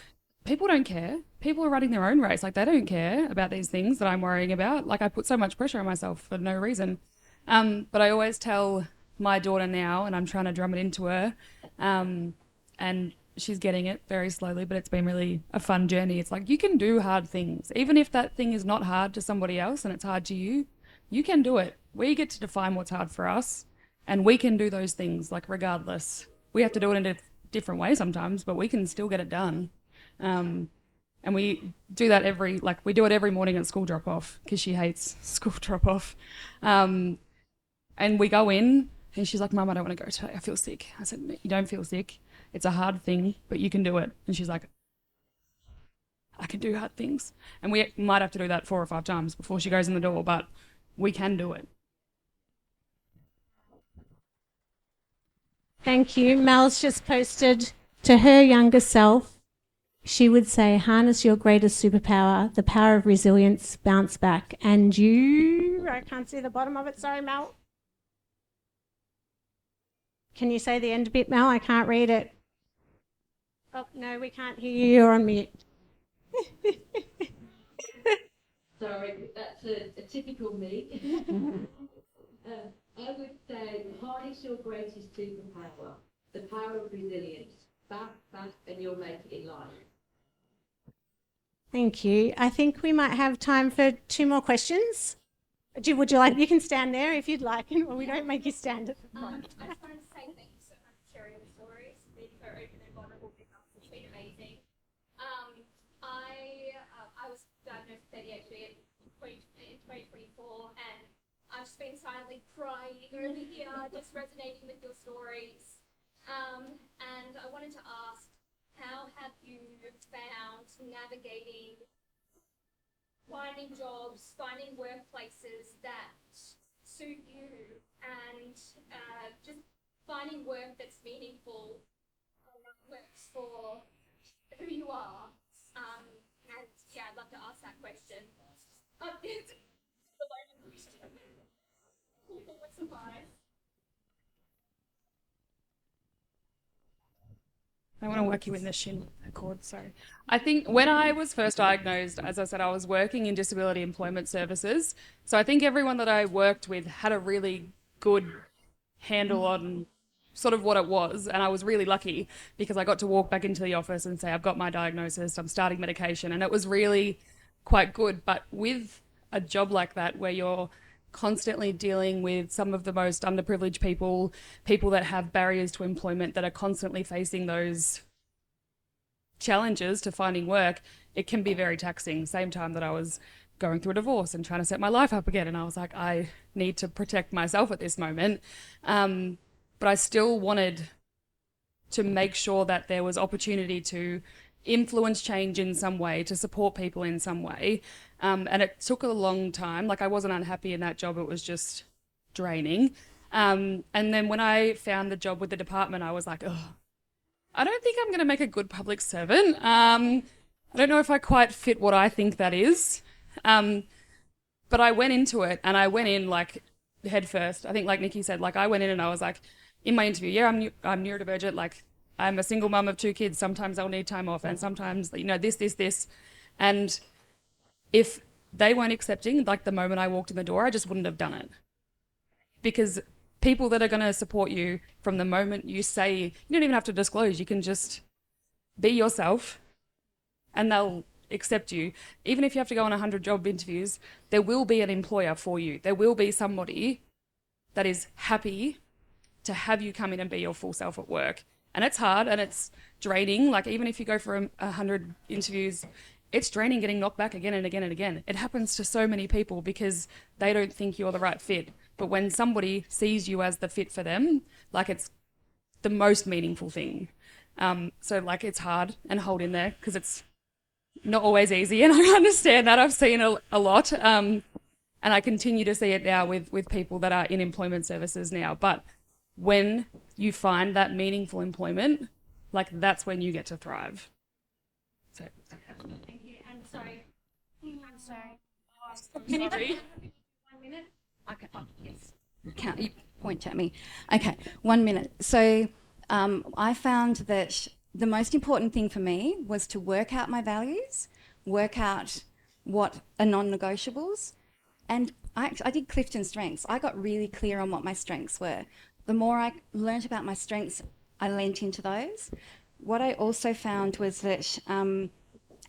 people don't care. People are running their own race. Like, they don't care about these things that I'm worrying about. Like, I put so much pressure on myself for no reason. But I always tell my daughter now, and I'm trying to drum it into her, and she's getting it very slowly, but it's been really a fun journey. It's like, you can do hard things. Even if that thing is not hard to somebody else and it's hard to you, you can do it. We get to define what's hard for us, and we can do those things, like, regardless. We have to do it in a different way sometimes, but we can still get it done. And we do that we do it every morning at school drop-off, because she hates school drop-off. And we go in, and she's like, "Mum, I don't want to go today. I feel sick." I said, "You don't feel sick. It's a hard thing, but you can do it." And she's like, "I can do hard things." And we might have to do that 4 or 5 times before she goes in the door, but we can do it. Thank you. Mel's just posted to her younger self. She would say, "Harness your greatest superpower, the power of resilience, bounce back." And I can't see the bottom of it. Sorry, Mel. Can you say the end bit, Mel? I can't read it. Oh, no, we can't hear you. You're on mute. Sorry, that's a typical me. I would say harness your greatest superpower, the power of resilience. Back, and you'll make it in life. Thank you. I think we might have time for 2 more questions. Would you like? You can stand there if you'd like, and we don't make you stand at the front. I just wanted to say thank you so much for sharing the stories, being so open and vulnerable with us. It's been amazing. I was diagnosed with ADHD in 2024, and I've just been silently crying over here, just resonating with your stories. And I wanted to ask, how have you found navigating finding jobs, finding workplaces that suit you, and just finding work that's meaningful and that works for who you are? And yeah, I'd love to ask that question. It's a loaded question. What's the prize? I want to work you in the shin cord, sorry. I think when I was first diagnosed, as I said, I was working in disability employment services. So I think everyone that I worked with had a really good handle on sort of what it was. And I was really lucky because I got to walk back into the office and say, I've got my diagnosis, I'm starting medication. And it was really quite good. But with a job like that, where you're constantly dealing with some of the most underprivileged people, people that have barriers to employment, that are constantly facing those challenges to finding work, it can be very taxing. Same time that I was going through a divorce and trying to set my life up again, and I was like, I need to protect myself at this moment. But I still wanted to make sure that there was opportunity to influence change in some way, to support people in some way. And it took a long time. Like, I wasn't unhappy in that job, it was just draining. And then when I found the job with the department, I was like, oh, I don't think I'm going to make a good public servant. I don't know if I quite fit what I think that is. But I went into it, and I went in like head first. I think, like Nicci said, like, I went in and I was like, in my interview, yeah, I'm neurodivergent, like, I'm a single mum of 2 kids. Sometimes I'll need time off, and sometimes, you know, this. And if they weren't accepting, like, the moment I walked in the door, I just wouldn't have done it. Because people that are going to support you from the moment you say, you don't even have to disclose, you can just be yourself and they'll accept you. Even if you have to go on 100 job interviews, there will be an employer for you. There will be somebody that is happy to have you come in and be your full self at work. And it's hard and it's draining. Like, even if you go for 100 interviews, it's draining getting knocked back again and again and again. It happens to so many people because they don't think you're the right fit. But when somebody sees you as the fit for them, like, it's the most meaningful thing. So, like, it's hard, and hold in there because it's not always easy. And I understand that. I've seen a lot. And I continue to see it now with people that are in employment services now. But when you find that meaningful employment, like, that's when you get to thrive. So. Thank you. I'm sorry. Can you 1 minute? Okay. Oh, yes. Can't you point at me? Okay, 1 minute. So I found that the most important thing for me was to work out my values, work out what are non-negotiables, and I did Clifton Strengths. I got really clear on what my strengths were. The more I learnt about my strengths, I leant into those. What I also found was that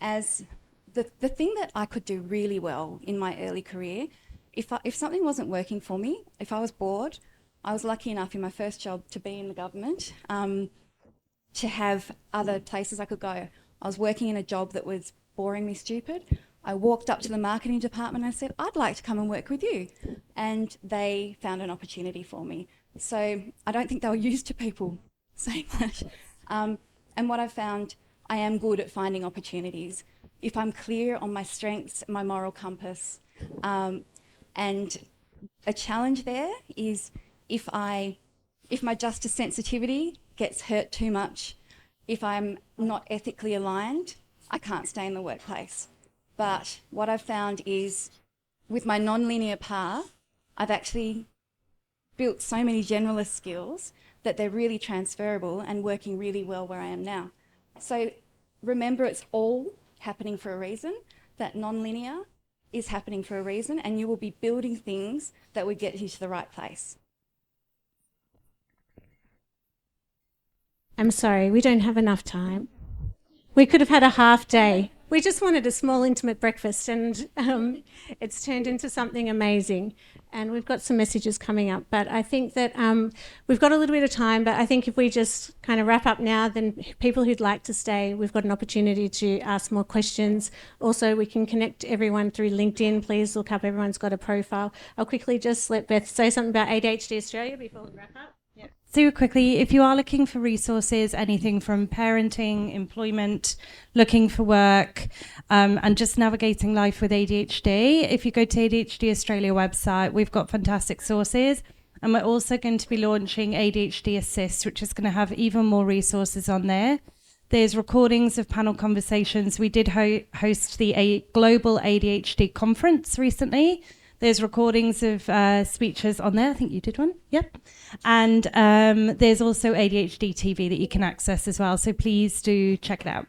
as the thing that I could do really well in my early career, if something wasn't working for me, if I was bored, I was lucky enough in my first job to be in the government, to have other places I could go. I was working in a job that was boringly stupid. I walked up to the marketing department and I said, I'd like to come and work with you. And they found an opportunity for me. So I don't think they were used to people saying that. And what I found, I am good at finding opportunities. If I'm clear on my strengths, my moral compass, and a challenge there is if my justice sensitivity gets hurt too much, if I'm not ethically aligned, I can't stay in the workplace. But what I've found is with my non-linear path, I've actually built so many generalist skills that they're really transferable and working really well where I am now. So remember, it's all happening for a reason. That non-linear is happening for a reason, and you will be building things that will get you to the right place. I'm sorry, we don't have enough time. We could have had a half day. We just wanted a small, intimate breakfast, and it's turned into something amazing. And we've got some messages coming up, but I think that we've got a little bit of time, but I think if we just kind of wrap up now, then people who'd like to stay, we've got an opportunity to ask more questions. Also, we can connect everyone through LinkedIn. Please look up, everyone's got a profile. I'll quickly just let Beth say something about ADHD Australia before we wrap up. Yep. Super quickly, if you are looking for resources, anything from parenting, employment, looking for work, and just navigating life with ADHD, if you go to ADHD Australia website, we've got fantastic sources. And we're also going to be launching ADHD Assist, which is going to have even more resources on there. There's recordings of panel conversations. We did host the Global ADHD Conference recently. There's recordings of speeches on there. I think you did one. Yep. And there's also ADHD TV that you can access as well. So please do check it out.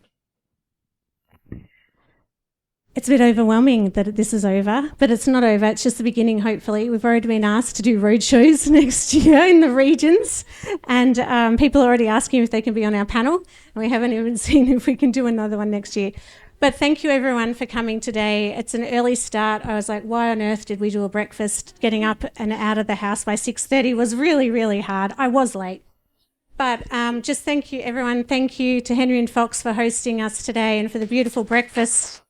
It's a bit overwhelming that this is over, but it's not over. It's just the beginning, hopefully. We've already been asked to do roadshows next year in the regions, and people are already asking if they can be on our panel, and we haven't even seen if we can do another one next year. But thank you, everyone, for coming today. It's an early start. I was like, why on earth did we do a breakfast? Getting up and out of the house by 6:30 was really, really hard. I was late. But just thank you, everyone. Thank you to Henry and Fox for hosting us today and for the beautiful breakfast.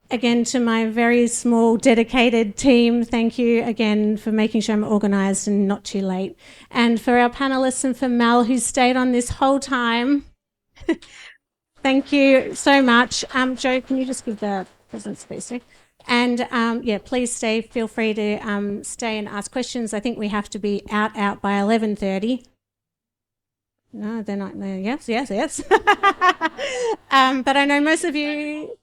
Again, to my very small, dedicated team, thank you again for making sure I'm organised and not too late. And for our panellists and for Mel, who stayed on this whole time, thank you so much. Jo, can you just give the presents, please? And yeah, please stay. Feel free to stay and ask questions. I think we have to be out by 11:30. No, they're not there. Yes. But I know most of you...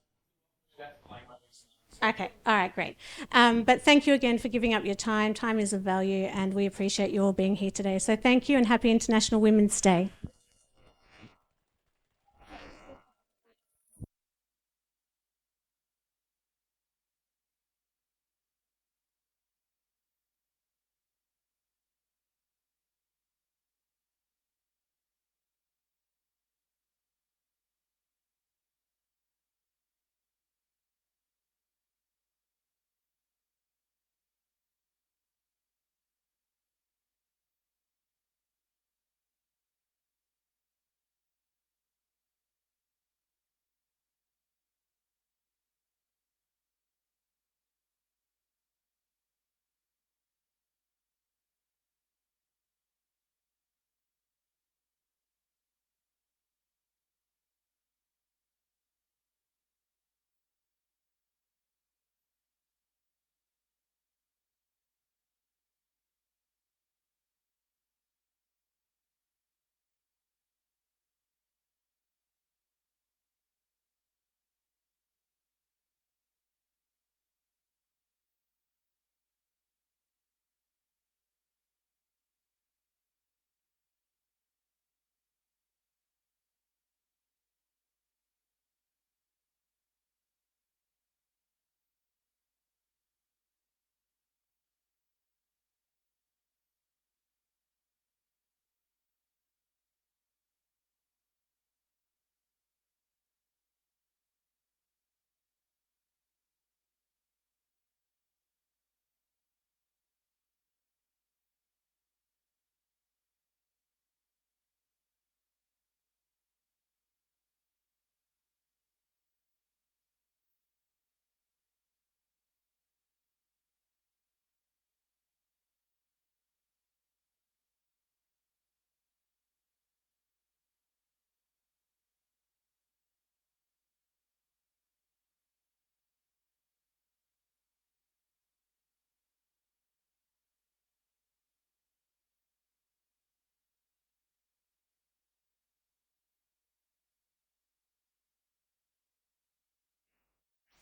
Okay, all right, great. But thank you again for giving up your time. Time is of value, and we appreciate you all being here today. So thank you, and happy International Women's Day.